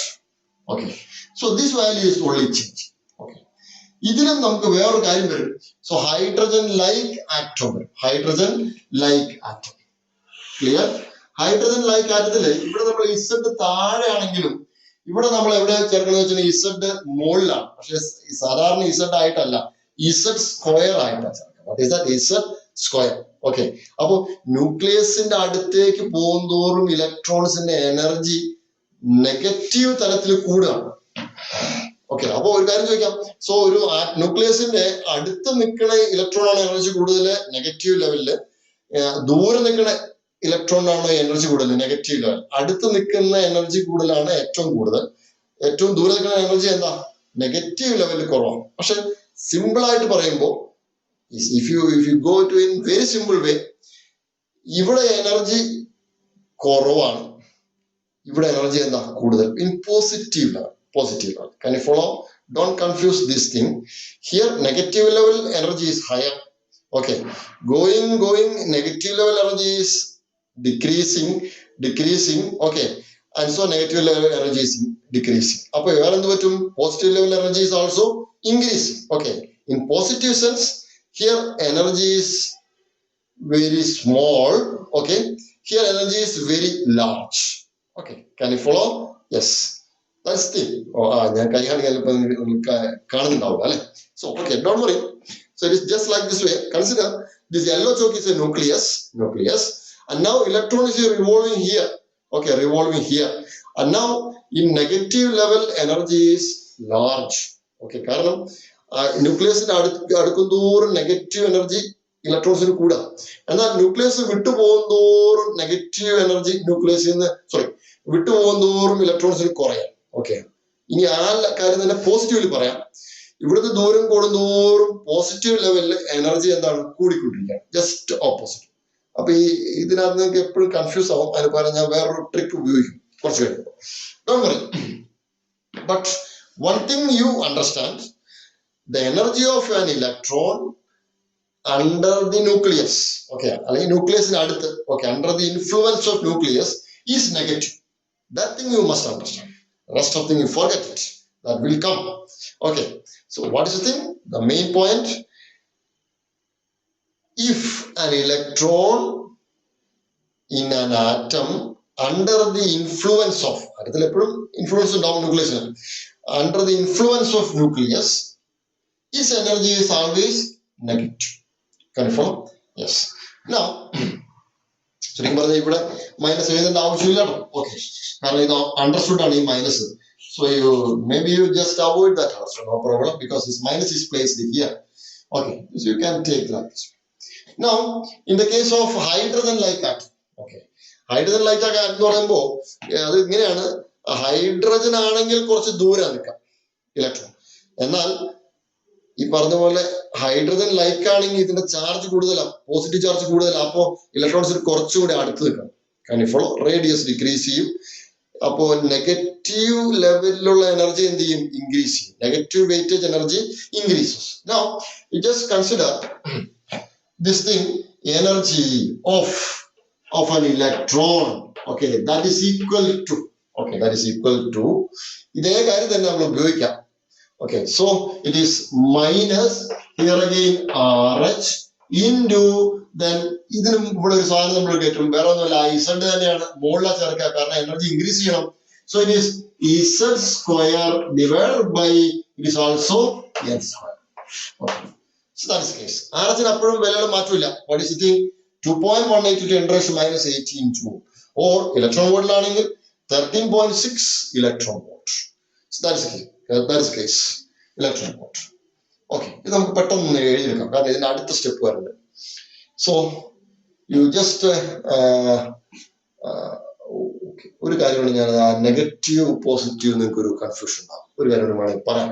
Okay. So this value is only change. Okay. Idinam namukku veru karyam varum. So hydrogen like atom. Hydrogen like atom. Clear? Hydrogen like atom ivide nammal Z താഴെ ആണെങ്കിലും ഇവിടെ നമ്മൾ എവിടെ ചേർക്കുന്നത് വെച്ചാൽ Z മോളിലാണ്. പക്ഷെ സാധാരണ Z ആയിട്ടല്ല, ഇസഡ് സ്ക്വയർ ആയിട്ടാണ് ചേർക്കുന്നത്. What is that? Z square. Okay. അപ്പൊ ന്യൂക്ലിയസിന്റെ അടുത്തേക്ക് പോകുന്തോറും ഇലക്ട്രോൺസിന്റെ എനർജി നെഗറ്റീവ് തലത്തിൽ കൂടുകയാണ്. ഓക്കെ. അപ്പൊ ഒരു കാര്യം ചോദിക്കാം. സോ ഒരു ന്യൂക്ലിയസിന്റെ അടുത്ത് നിൽക്കുന്ന ഇലക്ട്രോൺ ആണ് എനർജി കൂടുതൽ നെഗറ്റീവ് ലെവലില്, ദൂരെ നിൽക്കുന്ന ഇലക്ട്രോൺ ആണോ എനർജി കൂടുതൽ നെഗറ്റീവ് ലെവൽ? അടുത്ത് നിൽക്കുന്ന എനർജി കൂടുതലാണ് ഏറ്റവും കൂടുതൽ. ഏറ്റവും ദൂരെ നിൽക്കുന്ന എനർജി എന്താ? നെഗറ്റീവ് ലെവലിൽ കുറവാണ്. പക്ഷെ സിമ്പിൾ ആയിട്ട് പറയുമ്പോൾ, if you go to in very simple way, ഇവിടെ എനർജി കുറവാണ്, ഇവിടെ എനർജി എന്താ? കൂടുതൽ. In positive level. Can you follow? Don't confuse this thing. Here negative level energy is higher. Okay, going, negative level energy is decreasing. Okay, and so negative level energy is decreasing. Positive level energy is also increasing. Okay, in positive sense, here energy is very small. Okay, here energy is very large. Okay, can you follow? Yes, that's the so okay, don't worry. So it is just like this way. Consider this yellow choke is a nucleus, and now electron is revolving here. Okay, revolving here, and now in negative level energy is large. Okay, കാരണം ന്യൂക്ലിയസിന് അടുക്കുന്തോറും negative energy ഇലക്ട്രോൺസിന് കൂടാ. എന്നാൽ nucleus വിട്ടുപോകുന്തോറും negative energy ന്യൂക്ലിയസിൽ നിന്ന് വിട്ടുപോകുന്തോറും ഇലക്ട്രോൺസിന് കുറയാം. Okay, ഇനി ആ കാര്യം തന്നെ positively പറയാം. ഇവിടുന്ന് ദൂരം കൂടുന്തോറും പോസിറ്റീവ് ലെവലിൽ എനർജി എന്താണ് കൂടിക്കൊണ്ടിരിക്കുകയാണ്. Just opposite. അപ്പൊ ഇതിനകത്ത് നിങ്ങൾക്ക് എപ്പോഴും കൺഫ്യൂസ് ആവും. അതിന് പകരം ഞാൻ വേറൊരു ട്രിക്ക് ഉപയോഗിക്കും കുറച്ച് കഴിയുമ്പോൾ. Don't worry. But one thing you understand, the energy of an electron under the nucleus, okay, അല്ലെങ്കിൽ ന്യൂക്ലിയസിന് അടുത്ത്, okay, under the influence of nucleus is negative. That thing you must understand. The rest of thing you forget it. That will come. Okay, so what is the thing? The main point, if an electron in an atom under the influence of, influence ഉണ്ടാവും ന്യൂക്ലിയസിന്, under the influence of nucleus, its energy is always negative. Can you follow? Yes. Now, ശരിക്കും പറഞ്ഞാൽ ഇവിടെ minus എഴുതേണ്ട ആവശ്യമില്ലല്ലോ. Okay, കാരണം ഇത് understood ആണ് ഈ minus. So maybe you just avoid that also, no problem, because this minus is placed here. Okay, so you can take like this. Now, in the case of hydrogen-like atom, okay, hydrogen-like atom എന്ന് പറയുമ്പോൾ അത് ഇങ്ങനെയാണ്. Hydrogen ആണെങ്കിൽ കുറച്ച് ദൂരം നിൽക്കാം electron. എന്നാൽ ഈ പറഞ്ഞ പോലെ ഹൈഡ്രജൻ ലൈക്ക് ആണെങ്കിൽ ഇതിന്റെ ചാർജ് കൂടുതലാണ്, പോസിറ്റീവ് ചാർജ് കൂടുതലാണ്. അപ്പോൾ ഇലക്ട്രോൺസിന് കുറച്ചുകൂടി അടുത്ത് നിൽക്കണം. കാരണം ഫോളോ റേഡിയസ് ഡിക്രീസ് ചെയ്യും. അപ്പോൾ നെഗറ്റീവ് ലെവലിലുള്ള എനർജി എന്ത് ചെയ്യും? ഇൻക്രീസ് ചെയ്യും. Negative weightage energy increases. Now you just consider this thing, energy of an electron. Okay, that is equal to ഇതേ കാര്യം തന്നെ നമ്മൾ ഉപയോഗിക്കാം. Okay, so it is minus here again RH into then ഇതിനും ഇവിടെ ഒരു സാധനം നമ്മൾ കേട്ടും വേറെ ഒന്നുമല്ല, Z തന്നെയാണ് മുകളിലെ ചേർക്കുക. കാരണം എനർജി ഇൻക്രീസ് ചെയ്യണം. So it is Z square divided by it is also N square. Okay, so that is the case. RH ന് അപ്പോഴും വിലയുടെ മാറ്റമില്ല. What is it? 2.18 to 10 raised to minus 18 joule, or electron voltലാണെങ്കിൽ 13.6 electron volt. So that is the case. That is the case. Electron volt. Okay, ഇത് നമുക്ക് പെട്ടെന്ന് എഴുതിയെടുക്കാം, കാരണം ഇതിന്റെ അടുത്ത സ്റ്റെപ്പ് വരുന്നുണ്ട്. സോ യു ജസ്റ്റ് ഒരു കാര്യമാണ് ഞാൻ നെഗറ്റീവ് പോസിറ്റീവ് നിങ്ങൾക്ക് ഒരു കൺഫ്യൂഷൻ ഉണ്ടാകും. ഒരു കാര്യം വേണമെങ്കിൽ പറയാം.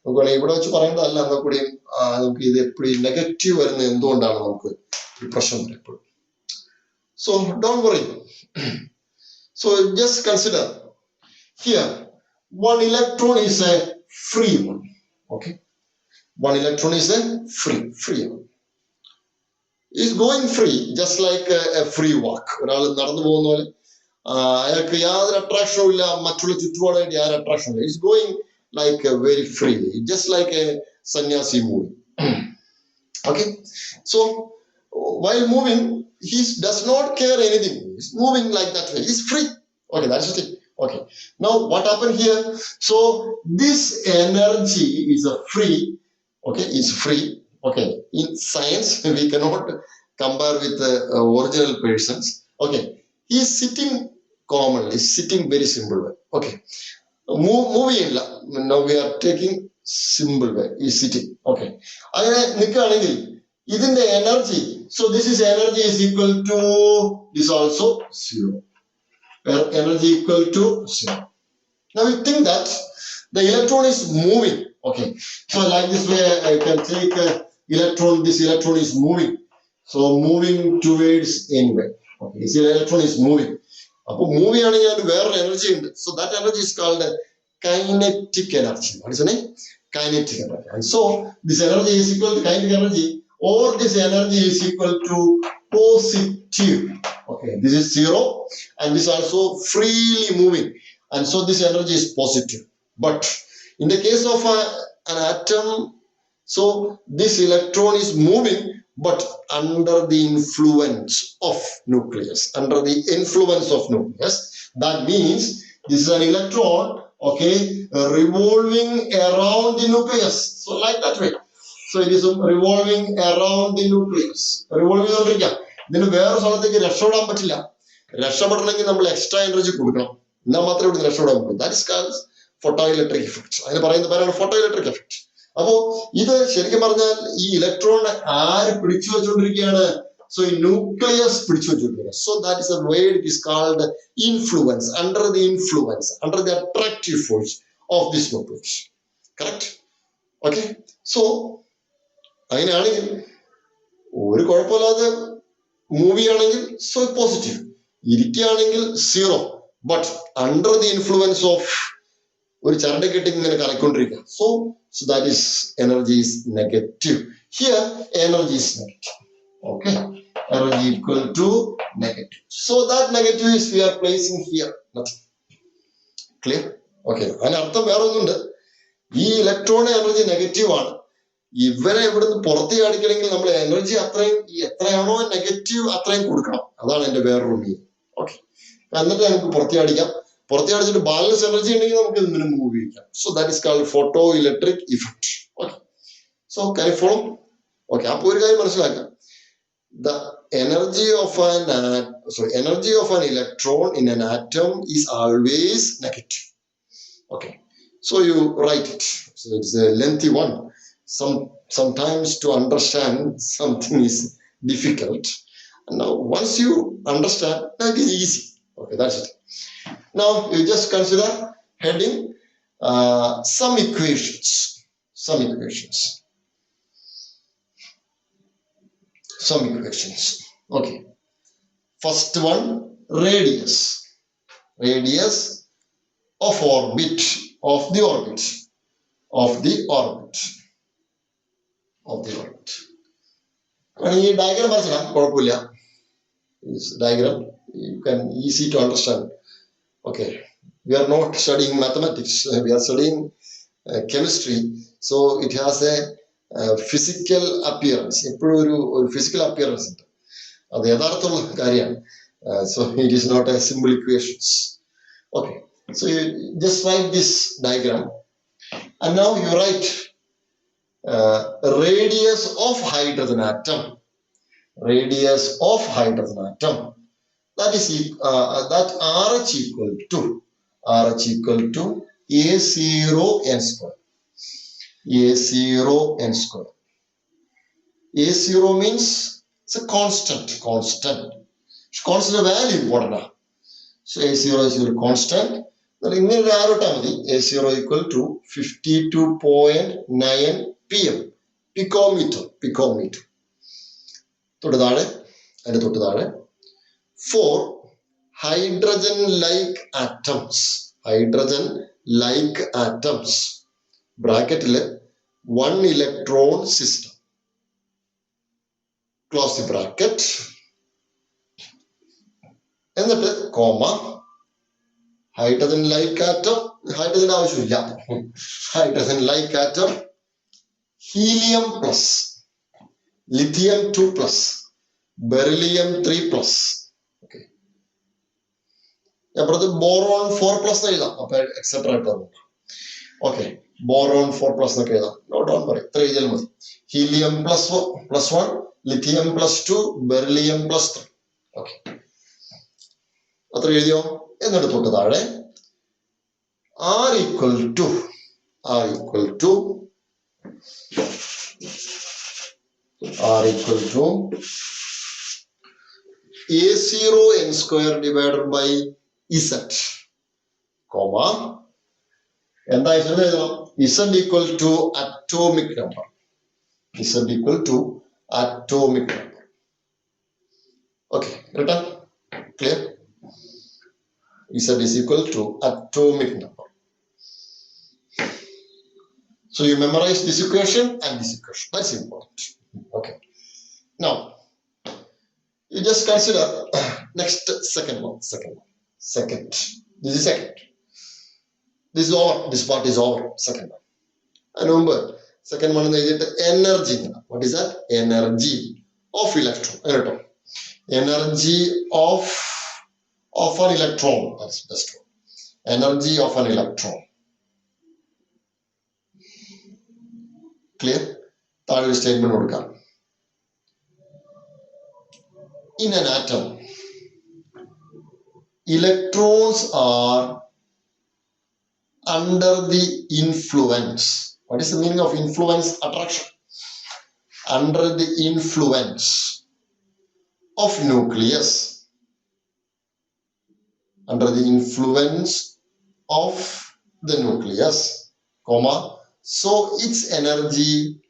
നമുക്ക് വേണമെങ്കിൽ ഇവിടെ വെച്ച് പറയേണ്ടതല്ല, എന്നാൽ കൂടിയും നമുക്ക് ഇത് എപ്പോഴും നെഗറ്റീവ് വരുന്നത് എന്തുകൊണ്ടാണ് നമുക്ക് ഒരു പ്രശ്നം വരും എപ്പോഴും. So don't worry. So just consider here one electron is a free one. Okay, one electron is a free one. Is going free, just like a free walk. ഒരാൾ നടന്നു പോകുന്ന പോലെ അയാൾക്ക് യാതൊരു അട്രാക്ഷനും ഇല്ല, മറ്റുള്ള ചുറ്റുപാടായിട്ട് യാതൊരു അട്രാക്ഷൻ ഇല്ല. Is going like very freely, just like a sannyasi moving. Okay, so while moving, he does not care anything. He's moving like that way. He's free. Okay, that's the thing. Okay, now what happened here? So this energy is a free. Okay, is free. Okay, in science we cannot compare with the original persons. Okay, he is sitting commonly, sitting very simple way. Okay, moving illa. Now we are taking simple way. He is sitting. Okay, അങ്ങനെ നിൽക്കുകയാണെങ്കിൽ ഇതിന്റെ energy, so this is energy is equal to this also 0. Where energy equal to 0. Now we think that the electron is moving. Okay, so like this way I can take electron. This electron is moving, so moving towards anywhere. Okay, this electron is moving. അപ്പോൾ move ആണെങ്കിൽ വേറെ energy ഉണ്ട്. So that energy is called kinetic energy. What is the name? Kinetic energy. And so this energy is equal to kinetic energy or this energy is equal to positive. Okay, this is 0 and this also freely moving, and so this energy is positive. But in the case of an atom, so this electron is moving but under the influence of nucleus, under the influence of nucleus. That means this is an electron, okay, revolving around the nucleus. So like that way. So it is revolving around the nucleus. Revolving on then where something രക്ഷപ്പെടാൻ പറ്റില്ല. രക്ഷപ്പെടണമെങ്കിൽ നമ്മൾ extra energy കൊടുക്കണം. എന്നാൽ മാത്രമേ ഇവിടെ രക്ഷപ്പെടാൻ പറ്റൂ. That is called photoelectric effect. അതിന് പറയുന്ന പേരാണ് photoelectric effect. അപ്പോ ഇത് ശരിക്കും പറഞ്ഞാൽ ഈ ഇലക്ട്രോണിനെ ആര് പിടിച്ചു വെച്ചുകൊണ്ടിരിക്കുകയാണ്? So in nucleus പിടിച്ചു വെച്ചുകൊണ്ടിരിക്കുക. So that is a word, it is called influence, under the influence, under the attractive force of this nucleus. Correct? Okay. So അങ്ങനെയാണെങ്കിൽ ഒരു കുഴപ്പമില്ലാതെ മൂവ് ചെയ്യുകയാണെങ്കിൽ so positive, ഇരിക്കുകയാണെങ്കിൽ 0, but under the influence of ഒരു ചരട് കെട്ടി ഇങ്ങനെ കറക്കൊണ്ടിരിക്കുക. So that is energy is negative. Here energy is negative. Okay, energy equal to negative. So that negative is we are placing here. Nothing. Clear? Okay. അതിനർത്ഥം വേറെ ഒന്നുണ്ട്. ഈ electron energy negative ആണ്. ഇവരെ ഇവിടുന്ന് പുറത്ത് കാണിക്കണമെങ്കിൽ നമ്മൾ എനർജി അത്രയും എത്രയാണോ നെഗറ്റീവ് അത്രയും കൊടുക്കണം. അതാണ് എന്റെ വേറൊരു മീൻ. ഓക്കെ, എന്നിട്ട് നമുക്ക് പുറത്ത് കാണിക്കാം. പുറത്ത് കാണിച്ചിട്ട് ബാലൻസ് എനർജി ഉണ്ടെങ്കിൽ നമുക്ക് ഇതിന് മൂവ് ചെയ്യാം. So that is called photo electric effect. Okay, so can you follow? Okay, അപ്പൊ ഒരു കാര്യം മനസ്സിലാക്കാം. The energy of an electron in an atom is always negative. Okay, so you write it. So it's a lengthy one. Sometimes to understand something is difficult. And now once you understand, that is easy. Okay, that's it. Now you just consider heading some equations. Okay, first one, radius of orbit of the orbit. ഈ diagram മനസ്സിലാക്കാം, കുഴപ്പമില്ല. This diagram you can easy to understand. Okay, we are not studying mathematics, we are studying chemistry, so it has a physical appearance. എപ്പോഴും ഒരു physical appearance ഉണ്ട്. അത് യഥാർത്ഥമുള്ള കാര്യമാണ്. So it is not a simple equations. Okay, so you just write this diagram and now you write radius of hydrogen atom. That is that RH equal to A0 n square. A0 means it's a constant value important. So A0 is your constant. ഇങ്ങനെ ഒരു ആരോ ഇട്ടാൽ മതി. A0 equal to 52.9 pm picometer. തൊട്ട് താഴെ for hydrogen like atoms ബ്രാക്കറ്റില് 1 electron system, close the bracket, എന്നിട്ട് comma hydrogen like atom, hydrogen ആവശ്യമില്ല, hydrogen like atom, helium plus, lithium 2 plus, beryllium 3 plus. Okay, അപ്പുറത്ത് boron 4 plus എഴുതാം. അപ്പൊ etcetera ആയിട്ട്. Okay, boron 4 plus എന്നൊക്കെ എഴുതാം. ഡോണ്ട് വറി, ഇത്ര എഴുതിയാൽ മതി. helium plus 1, lithium plus 2, beryllium plus 3. Okay, അത്ര എഴുതിയോ? എന്നിട്ട് തൊട്ട് താഴെ R equal to A0 n square divided by Z, comma, എന്താ എഴുതണം? Z equal to atomic number. Okay, written? Clear? Z is equal to atomic number. So you memorize this equation and this equation. That's important. Okay. Now, you just consider next second. This is second. This is over. This part is over. Second one. And remember, second one is energy. What is that? Energy of electron. Energy of an electron. That's the best one. Energy of an electron. Clear? Third statement. In an atom, electrons are under the influence. What is the meaning of influence? Attraction. Under the influence of nucleus. Under the influence of the nucleus, comma, so its energy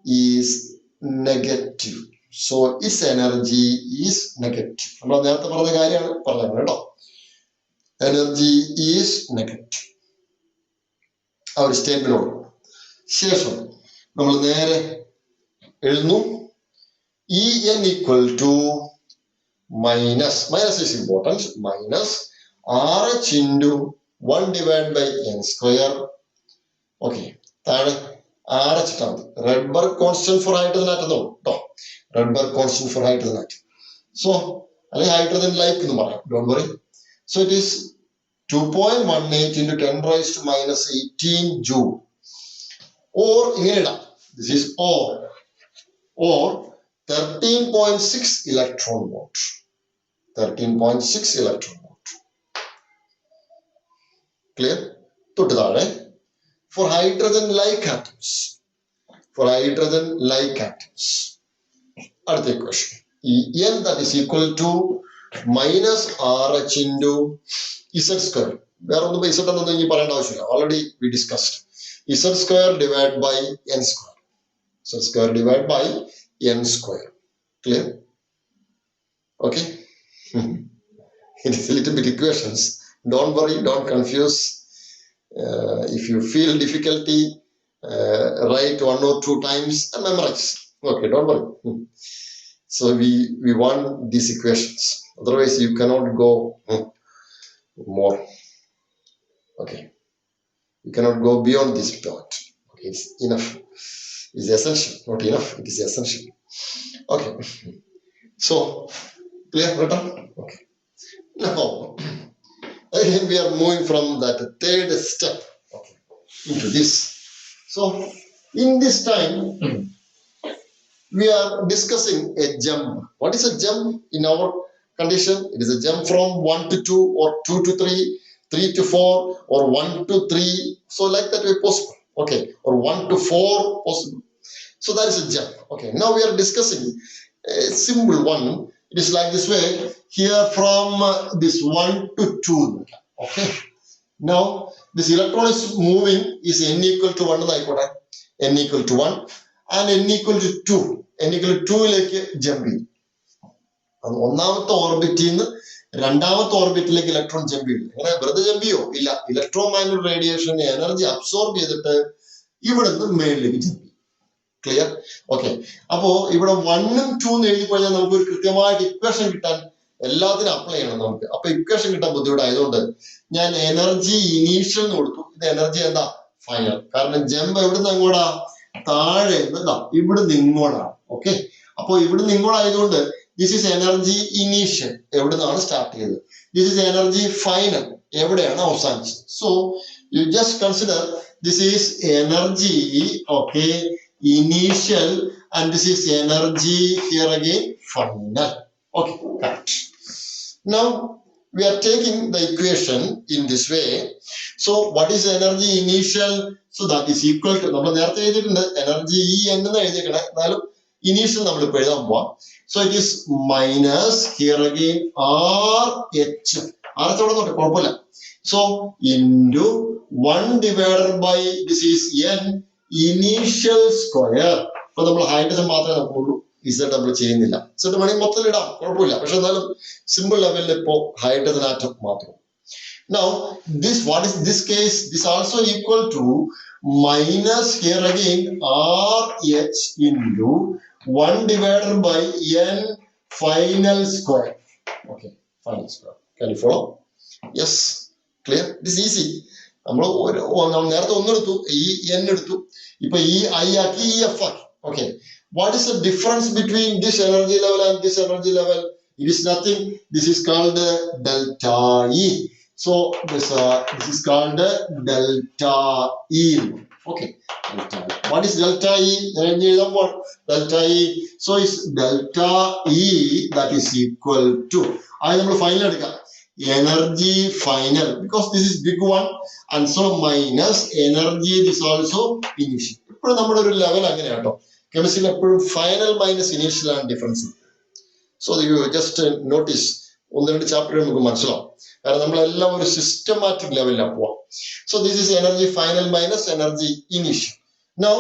is negative. So its energy is negative. Energy is negative. Our statement. Shesam. En equal to minus is important, minus RH into 1 divided by n square. Okay, that RH term. Rydberg constant for hydrogen atom. No. Rydberg constant for hydrogen atom. So, hydrogen like, don't worry. So it is 2.18 into 10 raised to minus 18 joule. Or, this is or 13.6 electron volt. 13.6 electron volt. Clear? For hydrogen-like atoms. Another question. En that is equal to minus RH into Z square. Already we discussed. Z square divided by n square. Z square divided by n square. Clear? Okay. It is a little bit equations. Don't worry, don't confuse. If you feel difficulty, write 1 or 2 times and memorize. Okay, don't worry. So we want these equations. Otherwise, you cannot go more. Okay. You cannot go beyond this point. Okay, it's enough. It's essential. Not enough. It is essential. Okay. So, clear? Okay. Now, again we are moving from that third step, okay, into this. So, in this time, we are discussing a jump. What is a jump in our condition? It is a jump from 1 to 2 or 2 to 3, 3 to 4 or 1 to 3. So like that way possible. Okay. Or 1 to 4 possible. So that is a jump. Okay. Now we are discussing a simple one. It is like this way. Here from this 1 to 2. Okay. Now this electron is moving is n equal to 1. N equal to 1 and n equal to 2. N equal to 2 like jumping. ഒന്നാമത്തെ ഓർബിറ്റിൽ നിന്ന് രണ്ടാമത്തെ ഓർബിറ്റിലേക്ക് electron jump ചെയ്യില്ല. അങ്ങനെ വെറുതെ jump ചെയ്യോ? ഇല്ല. Electromagnetic radiation energy absorb ചെയ്തിട്ട് ഇവിടെ നിന്ന് മേളിലേക്ക് ജമ്പ് ചെയ്യും. ക്ലിയർ? ഓക്കെ. അപ്പോ ഇവിടെ 1ഉം 2ഉം എഴുതി കഴിഞ്ഞാൽ നമുക്ക് ഒരു കൃത്യമായിട്ട് ഇക്വേഷൻ കിട്ടാൻ എല്ലാത്തിനും അപ്ലൈ ചെയ്യണം നമുക്ക്. അപ്പൊ ഇക്വേഷൻ കിട്ടാൻ ബുദ്ധിമുട്ടായതുകൊണ്ട് ഞാൻ എനർജി ഇനീഷ്യൽ എന്ന് കൊടുത്തു. ഇത് എനർജി എന്താ? ഫൈനൽ. കാരണം ജമ്പ് എവിടുന്ന് അങ്ങോട്ടാ? താഴെ ഇവിടുന്ന് ഇങ്ങോട്ടാണ്. ഓക്കെ. അപ്പൊ ഇവിടുന്ന് ഇങ്ങോട്ടായതുകൊണ്ട് this is energy initial. എവിടുന്നാണ് സ്റ്റാർട്ട് ചെയ്തത്? This is energy final. എവിടെയാണ് അവസാനിച്ചത്? So you just consider this is energy, okay, initial, and this is energy here again final. Okay, correct. Now we are taking the equation in this way. So what is energy initial? So that is equal to നമ്മൾ നേരത്തെ എഴുതിയിട്ടുണ്ട് energy എന്ന് എഴുതിയേക്കണേ. എന്നാലും initial നമ്മൾ ഇപ്പോൾ എഴുതാൻ പോവാം. So it is minus here again RH. RH കുഴപ്പമില്ല. So into 1 divided by this is n initial square. അപ്പൊ നമ്മൾ ഹൈഡ്രജൻ മാത്രമേ നമുക്കുള്ളൂ. Z നമ്മൾ ചെയ്യുന്നില്ല. Z വേണമെങ്കിൽ മൊത്തത്തിൽ ഇടാം, കുഴപ്പമില്ല. പക്ഷെ എന്നാലും സിമ്പിൾ ലെവലിൽ ഇപ്പോ ഹൈഡ്രജൻ ആറ്റം മാത്രം. Now this, what is this case? This also equal to minus here again RH into 1 divided by n final square. Okay, final square. Can you follow? Yes, clear? This is easy. നേരത്തെ ഒന്നെടുത്തു, ഈ n എടുത്തു, ഇപ്പൊ ഈ I ആക്കി, ഈ f ആക്കി. Okay, what is the difference between this energy level and this energy level? It is nothing. This is called delta E. So this is called delta E. Okay, delta E. What is delta E? Delta E. So it's delta E that is equal to. I am final energy final, because this is big one, and so minus energy is also initial. ഇപ്പോൾ നമ്മുടെ ഒരു level അങ്ങനെയാട്ടോ. കെമിസ്ട്രിയിൽ എപ്പോഴും final minus initial ആണ് difference. So you just notice, ഒന്ന് രണ്ട് chapter നമുക്ക് മനസ്സിലാവും. കാരണം നമ്മളെല്ലാം ഒരു സിസ്റ്റമാറ്റിക് ലെവലിലാണ് പോവാം. So this is energy final minus energy initial. Now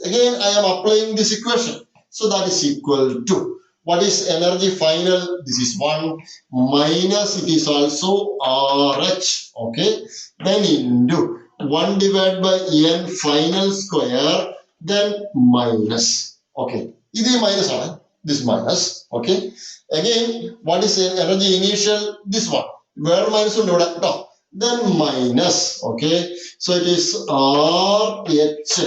again I am applying this equation. So that is equal to, what is energy final? This is 1 minus, it is also RH. Okay, then into 1 divided by n final square, then minus. Okay, this is minus, this minus. Okay, again what is energy initial? This one, where minus no, then minus. Okay, so it is RH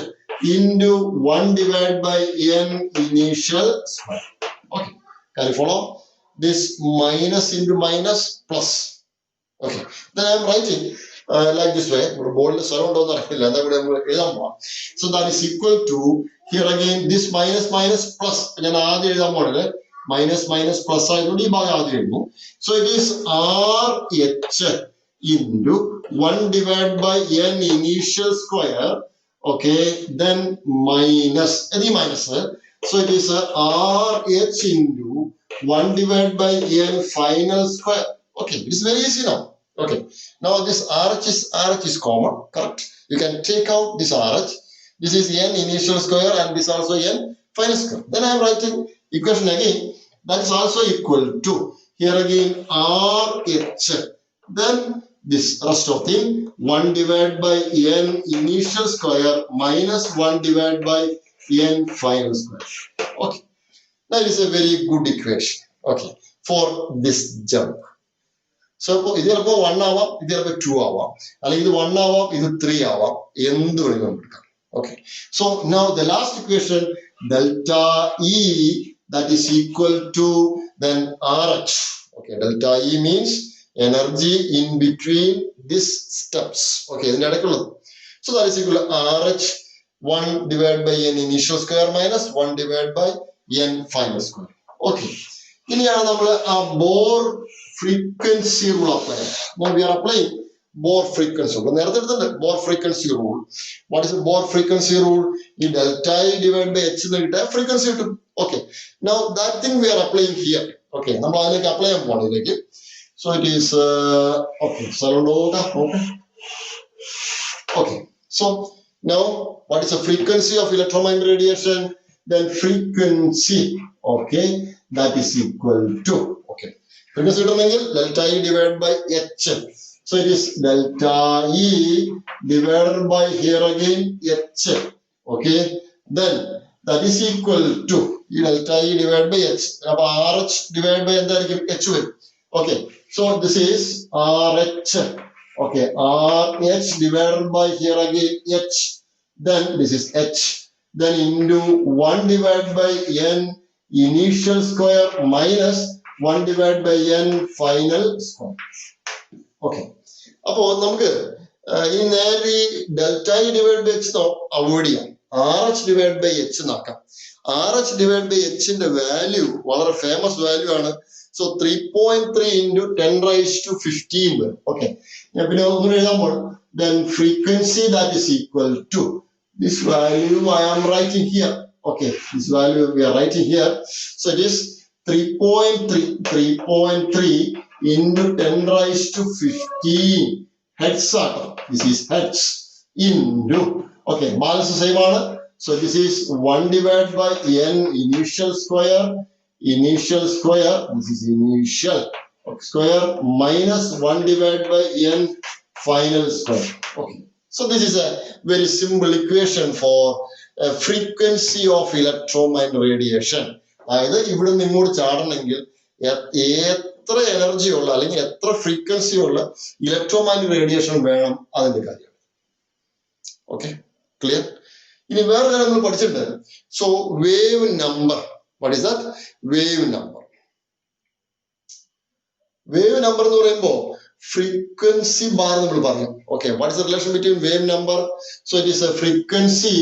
into 1 divided by n initial square. Okay, can you follow? This minus into minus plus. Okay, then I am writing like this way. So that is equal to, here again this minus minus plus. Minus minus plus. So it is RH into 1 divided by n initial square. Okay, then minus any minus. So it is RH into 1 divided by n final square. Okay, it is very easy now. Okay, now this RH is common, correct? You can take out this RH. This is n initial square and this also n final square. Then I am writing equation again. That is also equal to, here again RH. Then this rest of thing, 1 divided by n initial square minus 1 divided by n final square. Okay, that is a very good equation. Okay, for this jump. So this is 1 hour, this is 2 hour, and this is 1 hour, this is 3 hour. Okay, so now the last equation, delta E, that is equal to then RH. Okay, delta E means energy in between these steps. Okay, so that is equal to RH 1 divided by n initial square minus 1 divided by n final square. Okay, ഇനിയാണ് നമ്മൾ ആ Bohr frequency rule apply. Now we are applying Bohr frequency rule. നേരത്തെ എടുത്തിട്ടുണ്ട് Bohr frequency rule. What is the Bohr frequency rule? ഈ delta E divided by h എന്ന് കിട്ടിയ frequency കിട്ടും. Okay, now that thing we are applying here. Okay, നമ്മൾ അതിലേക്ക് apply ചെയ്യാൻ പോകണം ഇതിലേക്ക്. So it is okay. Okay. So now what is the frequency of electromagnetic radiation? Then frequency. Okay, that is equal to, okay, frequency delta E divided by h. So it is delta E divided by, here again, h. Okay, then that is equal to delta E divided by h. RH divided by h. Okay, so this is RH. Okay, RH divided by, here again, h. Then this is h. Then into 1 divided by n initial square minus 1 divided by n final square. Okay, അപ്പോൾ നമുക്ക് ഈ നേരെ delta E divided by h avoid ചെയ്യാം. RH divided by h നോക്കാം. RH divided by h ന്റെ value വളരെ famous value ആണ്. So 3.3 into 10 raised to 15. Okay, ഞാൻ പിന്നെ ഒന്നും എഴുതാൻ പോകും. Then frequency, that is equal to this value I am writing here. Okay, this value we are writing here. So it is 3.3 into 10 raised to 15 hertz. This is hertz into, okay, balance same ആണ്. So this is 1 divided by n initial square. This is initial square minus 1 divided by n final square. Okay, so this is a very simple equation for frequency of electromagnetic radiation. അതായത് ഇവിടെ നിന്ന് ഇങ്ങോട്ട് ചാടണമെങ്കിൽ എത്ര energy ഉള്ള അല്ലെങ്കിൽ എത്ര frequency ഉള്ള electromagnetic radiation വേണം അതിന്റെ കാര്യം. Okay, clear? ഇനി വേറെ കാര്യം നമ്മൾ പഠിച്ചിട്ടുണ്ട്. So wave number, what is that? Wave number. Wave number എന്ന് പറയുമ്പോൾ ഫ്രീക്വൻസി ബാർ നമ്മൾ പറഞ്ഞു. Okay, what is the relation between wave number? So it is a frequency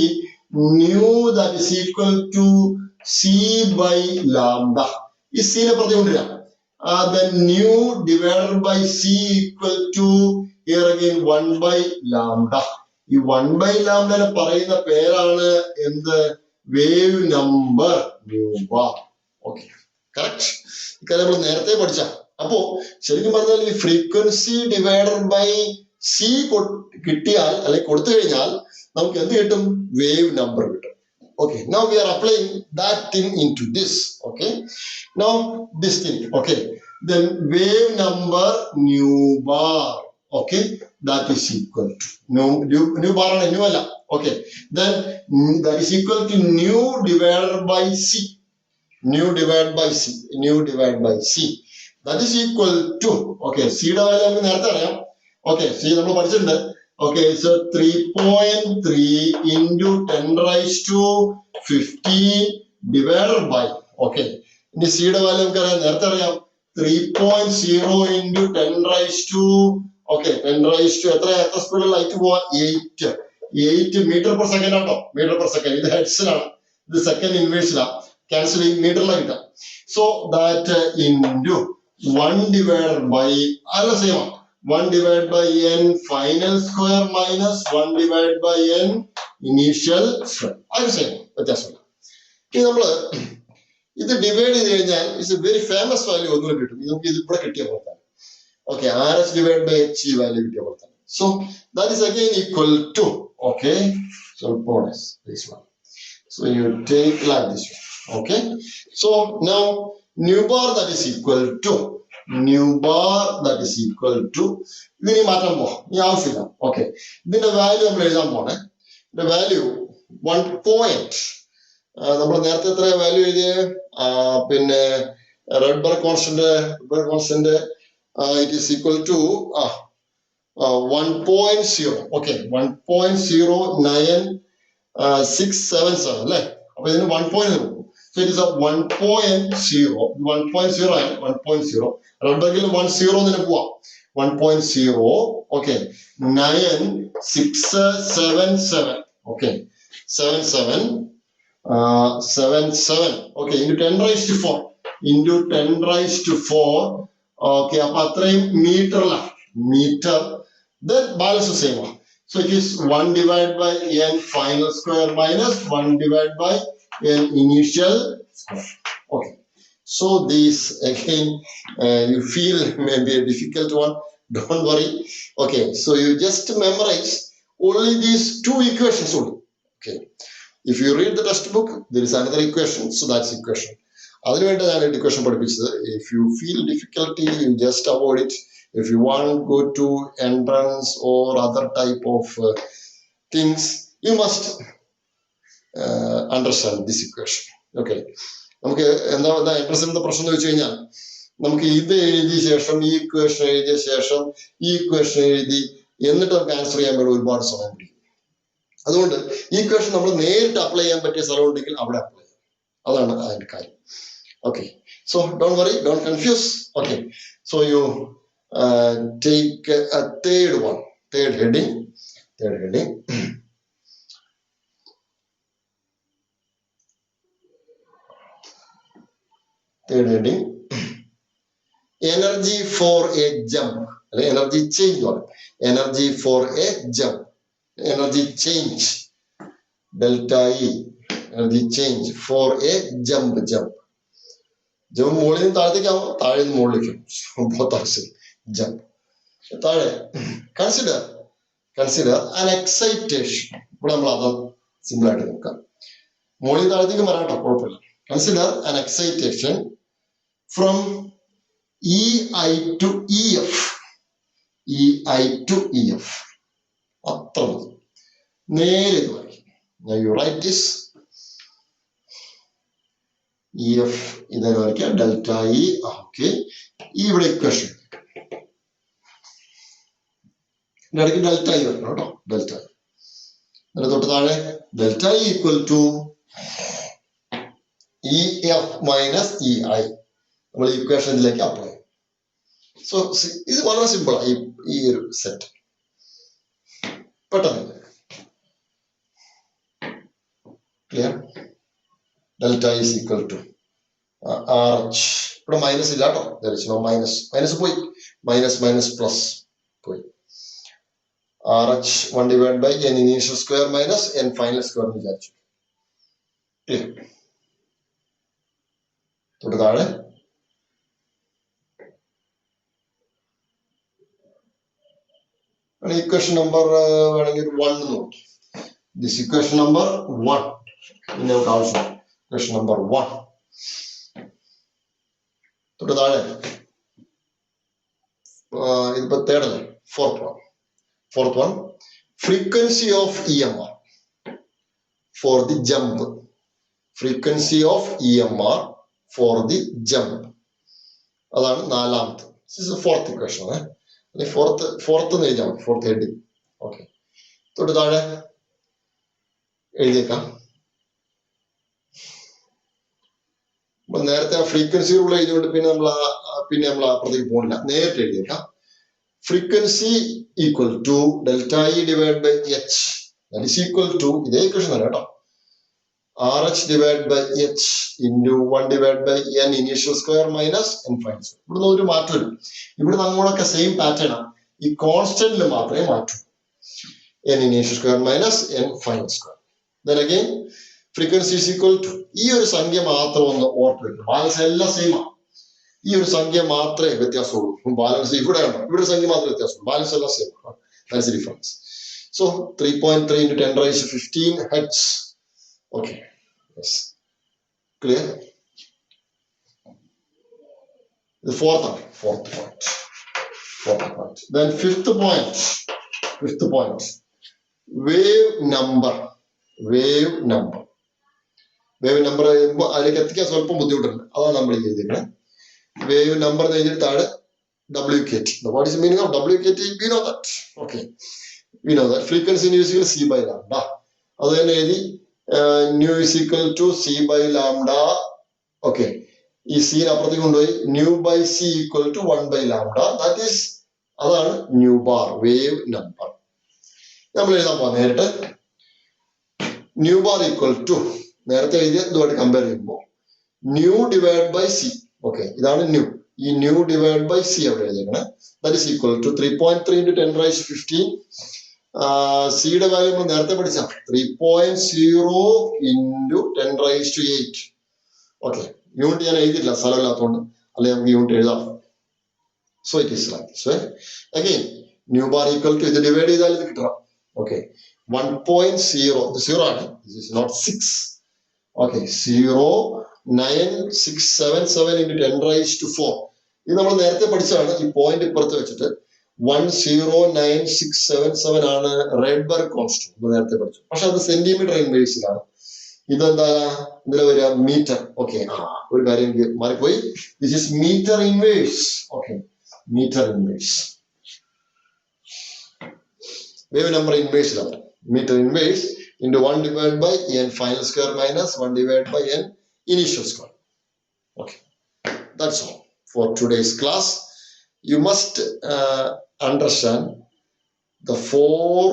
nu that is equal to C by lambda. ഈ സീനെ പറഞ്ഞുകൊണ്ടിരിക്കുക. Then nu divided by c equal to here again 1 by lambda. ഈ 1 by lambda പറയുന്ന പേരാണ് എന്ത്? Wave number nu bar. Okay, correct. ഇക്കാര്യം നമ്മൾ നേരത്തെ പഠിച്ച. അപ്പോ ശരിക്കും പറഞ്ഞാൽ ഈ ഫ്രീക്വൻസി ഡിവൈഡഡ് ബൈ സി കിട്ടിയാൽ അല്ലെങ്കിൽ കൊടുത്തു കഴിഞ്ഞാൽ നമുക്ക് എന്ത് കിട്ടും? വേവ് നമ്പർ കിട്ടും. Okay, now we are applying that thing into this. Okay, now this thing. Okay, then wave number nu bar. Okay, that is equal to nu bar and nu alla. Okay, then that is equal to nu divided by c. Nu divided by c. Nu divided by c. That is equal to. Okay, c യുടെ value നമുക്ക് നേരത്തെ അറിയാം. Okay, c നമ്മൾ പഠിച്ചിട്ടുണ്ട്. Okay, so 3.3 into 10 raised to 15 divided by. Okay, ഇനി സിയുടെ value നമുക്ക് അറിയാം, നേരത്തെ അറിയാം. 3.0 into 10 raised to. Okay, 10 raised to എത്ര സ്പീഡിൽ ലൈറ്റ് പോവാ? 8 മീറ്റർ പെർ സെക്കൻഡ് ആട്ടോ. Meter per second. ഇത് ഹെഡ്സിലാണ്, ഇത് സെക്കൻഡ് ഇൻവേഴ്സിലാണ്. ക്യാൻസൽ ചെയ്യും, മീറ്ററിലാണ് കിട്ടാം. So that into 1 divided by അല്ല same 1 divided by n final square minus 1 divided by n initial square. അത് സെയിം, വ്യത്യാസമില്ല. ഇനി നമ്മള് ഇത് ഡിവൈഡ് ചെയ്ത് കഴിഞ്ഞാൽ it's a very famous value ഒന്നും കിട്ടും. നമുക്ക് ഇത് ഇവിടെ കിട്ടിയ പോലെ തന്നെ. Okay, RS divided by H ഈ വാല്യൂ കിട്ടിയ പോലെ തന്നെ. So that is again equal to. Okay, so bonus this one. So you take like this one. Okay, so now nu bar that is equal to nu bar that is equal to ഇതിന് മാറ്റാൻ പോവാം, ഈ ആവശ്യമില്ല. Okay, ഇതിന്റെ value നമ്മൾ എഴുതാൻ പോണേ. ഇതിന്റെ വാല്യൂ 1 point. നമ്മൾ നേരത്തെ എത്ര വാല്യൂ എഴുതിയ? പിന്നെ Rydberg constant it is equal to 1.0. Okay, 1.0967 അല്ലേ? അപ്പൊ ഇതിന് 1.0. So it is a 1.0. 1.0 ആണ് 1.0. റെഡ് ബർഗിൽ 10 തന്നെ പോവാം. 1.0. Okay, 9677. Okay, 77. Okay, into 10 raised to 4. Into 10 raised to 4. Okay, അപ്പൊ അത്രയും മീറ്ററിലാണ്. Metre. Then balance the same one. So it is 1 divided by n final square minus 1 divided by n initial square. Okay, so this again you feel maybe a difficult one. Don't worry. Okay, so you just memorize only these two equations only. Okay, if you read the textbook, there is another equation, so that's equation. അതിനുവേണ്ടി ഞാൻ equation പഠിപ്പിച്ചത്. If you feel difficulty, you just avoid it. If you want to go to entrance or other type of things, you must understand this equation. Okay, നമുക്ക് എന്താ എൻട്രൻസിന്റെ പ്രശ്നം എന്ന് വെച്ച് കഴിഞ്ഞാൽ നമുക്ക് ഇത് എഴുതിയ ശേഷം ഈ ഇക്വേഷൻ എഴുതിയ ശേഷം ഈ ഇക്വേഷൻ എഴുതി എന്നിട്ട് നമുക്ക് ആൻസർ ചെയ്യാൻ വേണ്ടി ഒരുപാട് സമയം പിടിക്കും. അതുകൊണ്ട് ഈ ഇക്വേഷൻ നമ്മൾ നേരിട്ട് അപ്ലൈ ചെയ്യാൻ പറ്റിയ സ്ഥലം ഉണ്ടെങ്കിൽ അവിടെ അപ്ലൈ ചെയ്യാം. അതാണ് അതിന്റെ കാര്യം. Okay, so don't worry, don't confuse. Okay, so you take a third heading. Energy for a jump. Energy change. Energy for a jump. Energy change. Delta E. Energy change for a jump. Jump മുകളിൽ നിന്ന് താഴത്തേക്കാവും, താഴെ നിന്ന് മുകളിലേക്കും. Jump. Consider an excitation. ഇവിടെ നമ്മൾ അത് simple ആയിട്ട് നോക്കാം. മുകളിൽ താഴത്തേക്ക് വരാട്ടോ, കുഴപ്പമില്ല. Consider an excitation from EI to EF. EI to EF. അത്ര മതി. നേരെ ഇത് വരയ്ക്കും. Now you write this. EF ഇതെന്ന് വരയ്ക്കാം ഡെൽറ്റ ഇ. ഓക്കെ, ഇവിടെ ഇക്വേഷൻ ഇടയ്ക്ക് ഡെൽറ്റ ഇ വരണം കേട്ടോ. ഡെൽറ്റ ഇ എന്നിട്ട് തൊട്ട് താഴെ delta E equal to E F minus E I നമ്മൾ ഇക്വേഷനിലേക്ക് അപ്ലൈ. സോ ഇത് വളരെ സിമ്പിളാണ് ഈ ഒരു സെറ്റ്. പെട്ടെന്ന് clear. Delta is equal to R H. ഇവിടെ മൈനസ് ഇല്ല കേട്ടോ. മൈനസ് പോയി. മൈനസ് പ്ലസ് പോയി. R H 1 divided by n initial square minus n final square എന്ന് വിചാരിച്ചു. തൊട്ട് താഴെ ഇക്വേഷൻ നമ്പർ വേണമെങ്കിൽ 1 നോക്കി. ദിസ് ഇക്വേഷൻ നമ്പർ 1 നമുക്ക് ആവശ്യമാണ്. ഇക്വേഷൻ നമ്പർ 1 തൊട്ട് താഴെ ഇതിപ്പോ third fourth one frequency of EMR for the jump. Frequency of EMR for the jump. അതാണ് നാലാമത്തെ. This is the fourth equation. fourth എന്ന് എഴുതിയാൽ മതി. fourth heading. ഓക്കെ, തൊട്ട് താഴെ എഴുതിയേക്കാം. നേരത്തെ ആ ഫ്രീക്വൻസി റൂൾ എഴുതിയോണ്ട് പിന്നെ നമ്മൾ അപ്പുറത്തേക്ക് പോകില്ല. നേരിട്ട് എഴുതിയേക്കാം. Frequency equal to delta E divided by H. That is equal to ഇതേ ഇക്വേഷൻ തന്നെ കേട്ടോ. RH divided by H into 1 divided by n initial square minus n final square. ഇവിടുന്ന് ഒരു മാറ്റമില്ല. ഇവിടെ നമ്മളൊക്കെ സെയിം പാറ്റേൺ ആണ്. ഈ കോൺസ്റ്റന്റിൽ മാത്രമേ മാറ്റൂ. n initial square minus n final square. Then again frequency is equal to ഈ ഒരു സംഖ്യ മാത്രം ഒന്ന് ഓർത്ത് വെക്കും. ബാലൻസ് എല്ലാം സെയിം ആണ്. ഈ ഒരു സംഖ്യ മാത്രമേ വ്യത്യാസമുള്ളൂ. ബാലൻസ് ഇവിടെ ഉണ്ടോ, ഇവിടെ സംഖ്യ മാത്രമേ വ്യത്യാസമുള്ളൂ. ബാലൻസ് എല്ലാം same. That's the difference. So 3.3 into 10 raised to 15 hertz. Okay, yes, clear. The fourth point. Then fifth point wave number അതിലേക്ക് എത്തിക്കാൻ സ്വല്പം ബുദ്ധിമുട്ടുണ്ട്. അതാണ് നമ്മൾ ചെയ്തിരിക്കുന്നത്. Wave number എഴുതിയിട്ട് താഴെ WKT. What is the meaning of WKT? We know that. Okay, we know that. Frequency is equal to C by lambda. അത് തന്നെ എഴുതി nu is equal to C by lambda. Okay, ഈ C അപ്പുറത്തേക്ക് കൊണ്ടുപോയി nu by C equal to 1 by lambda. That is അതാണ് nu bar, wave number. നമ്മൾ എഴുതാൻ പോവാം നേരിട്ട്. nu bar equal to നേരത്തെ എഴുതിയ ഇതുമായിട്ട് കമ്പയർ ചെയ്യുമ്പോൾ nu divided by C. Okay, ഇതാണ് ന്യൂ. ഈ ന്യൂ ഡിവൈഡ് ബൈ സി അവിടെ എഴുതിയേക്കണേ. That is equal to 3.3 into 10 raised to 15. സിയുടെ വാല്യൂ നമ്മൾ നേരത്തെ പഠിച്ച 3.0 into 10 raised to 8. Okay, unit ഞാൻ എഴുതിയിട്ടില്ല സ്ഥലമില്ലാത്തതുകൊണ്ട്, അല്ലെങ്കിൽ നമുക്ക് യൂണിറ്റ് എഴുതാം. So it is like this way. Again nu bar equal to ഇത് ഡിവൈഡ് ചെയ്താൽ ഇത് കിട്ടണം. ഓക്കെ, 1.0 ഇത് 0 ആണ്. This is not 6. Okay, 0.9677 into 10 raised to 4. ഇത് നമ്മൾ നേരത്തെ പഠിച്ചതാണ്. ഈ പോയിന്റ് ഇപ്പുറത്ത് വെച്ചിട്ട് 109,677 ആണ് റെഡ്ബർഗ് കോൺസ്റ്റന്റ്. നമ്മൾ നേരത്തെ പഠിച്ചു. പക്ഷെ അത് സെന്റിമീറ്റർ ഇൻവേഴ്സിലാണ്. ഇതെന്താ ഇതിൽ വരിക? മീറ്റർ. ഓക്കെ, ഒരു കാര്യം എനിക്ക് മാറിപ്പോയി. This is metre inverse. Okay, metre inverse. Wave number ഇൻവേഴ്സിലാണ്. Metre inverse into 1 divided by n final square minus 1 divided by n initial square. Okay, that's all for today's class. You must understand the 4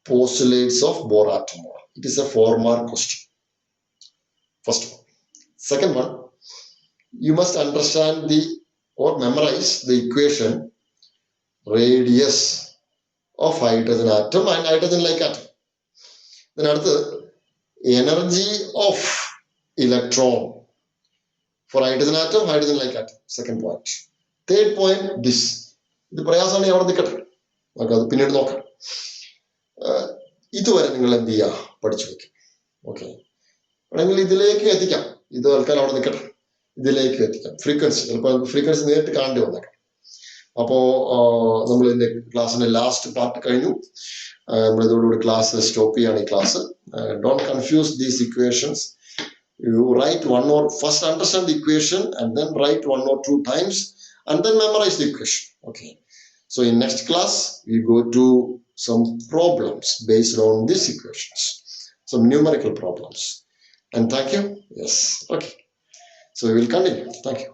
postulates of Borato model. It is a 4-mark question. First one. Second one, you must understand or memorize the equation radius of hydrogen atom and hydrogen-like atom. Then അടുത്ത് energy of electron for hydrogen atom, hydrogen-like atom. Second point. Third point, this. ഇത് പ്രയാസമാണ്, അവിടെ നിൽക്കട്ടെ, നമുക്കത് പിന്നീട് നോക്കാം. ഇതുവരെ നിങ്ങൾ എന്ത് ചെയ്യുക? പഠിച്ചു വയ്ക്കും. ഓക്കെ, വേണമെങ്കിൽ ഇതിലേക്ക് എത്തിക്കാം. ഇത് തൽക്കാലം അവിടെ നിൽക്കട്ടെ, ഇതിലേക്ക് എത്തിക്കാം. ഫ്രീക്വൻസി ചിലപ്പോൾ ഫ്രീക്വൻസി നേരിട്ട് കാണേണ്ടി വന്നേക്കാം. അപ്പോൾ നമ്മൾ ഇതിന്റെ ക്ലാസ്സിന്റെ ലാസ്റ്റ് പാർട്ട് കഴിഞ്ഞു. നമ്മളതോടുകൂടി ക്ലാസ് സ്റ്റോപ്പ് ചെയ്യാണ് ഈ class. Don't confuse these equations. You write one or first understand the equation and then write 1 or 2 times and then memorize the equation. Okay. So in next class we go to some problems based on these equations, some numerical problems. And thank you. Yes. Okay. So we will continue. Thank you.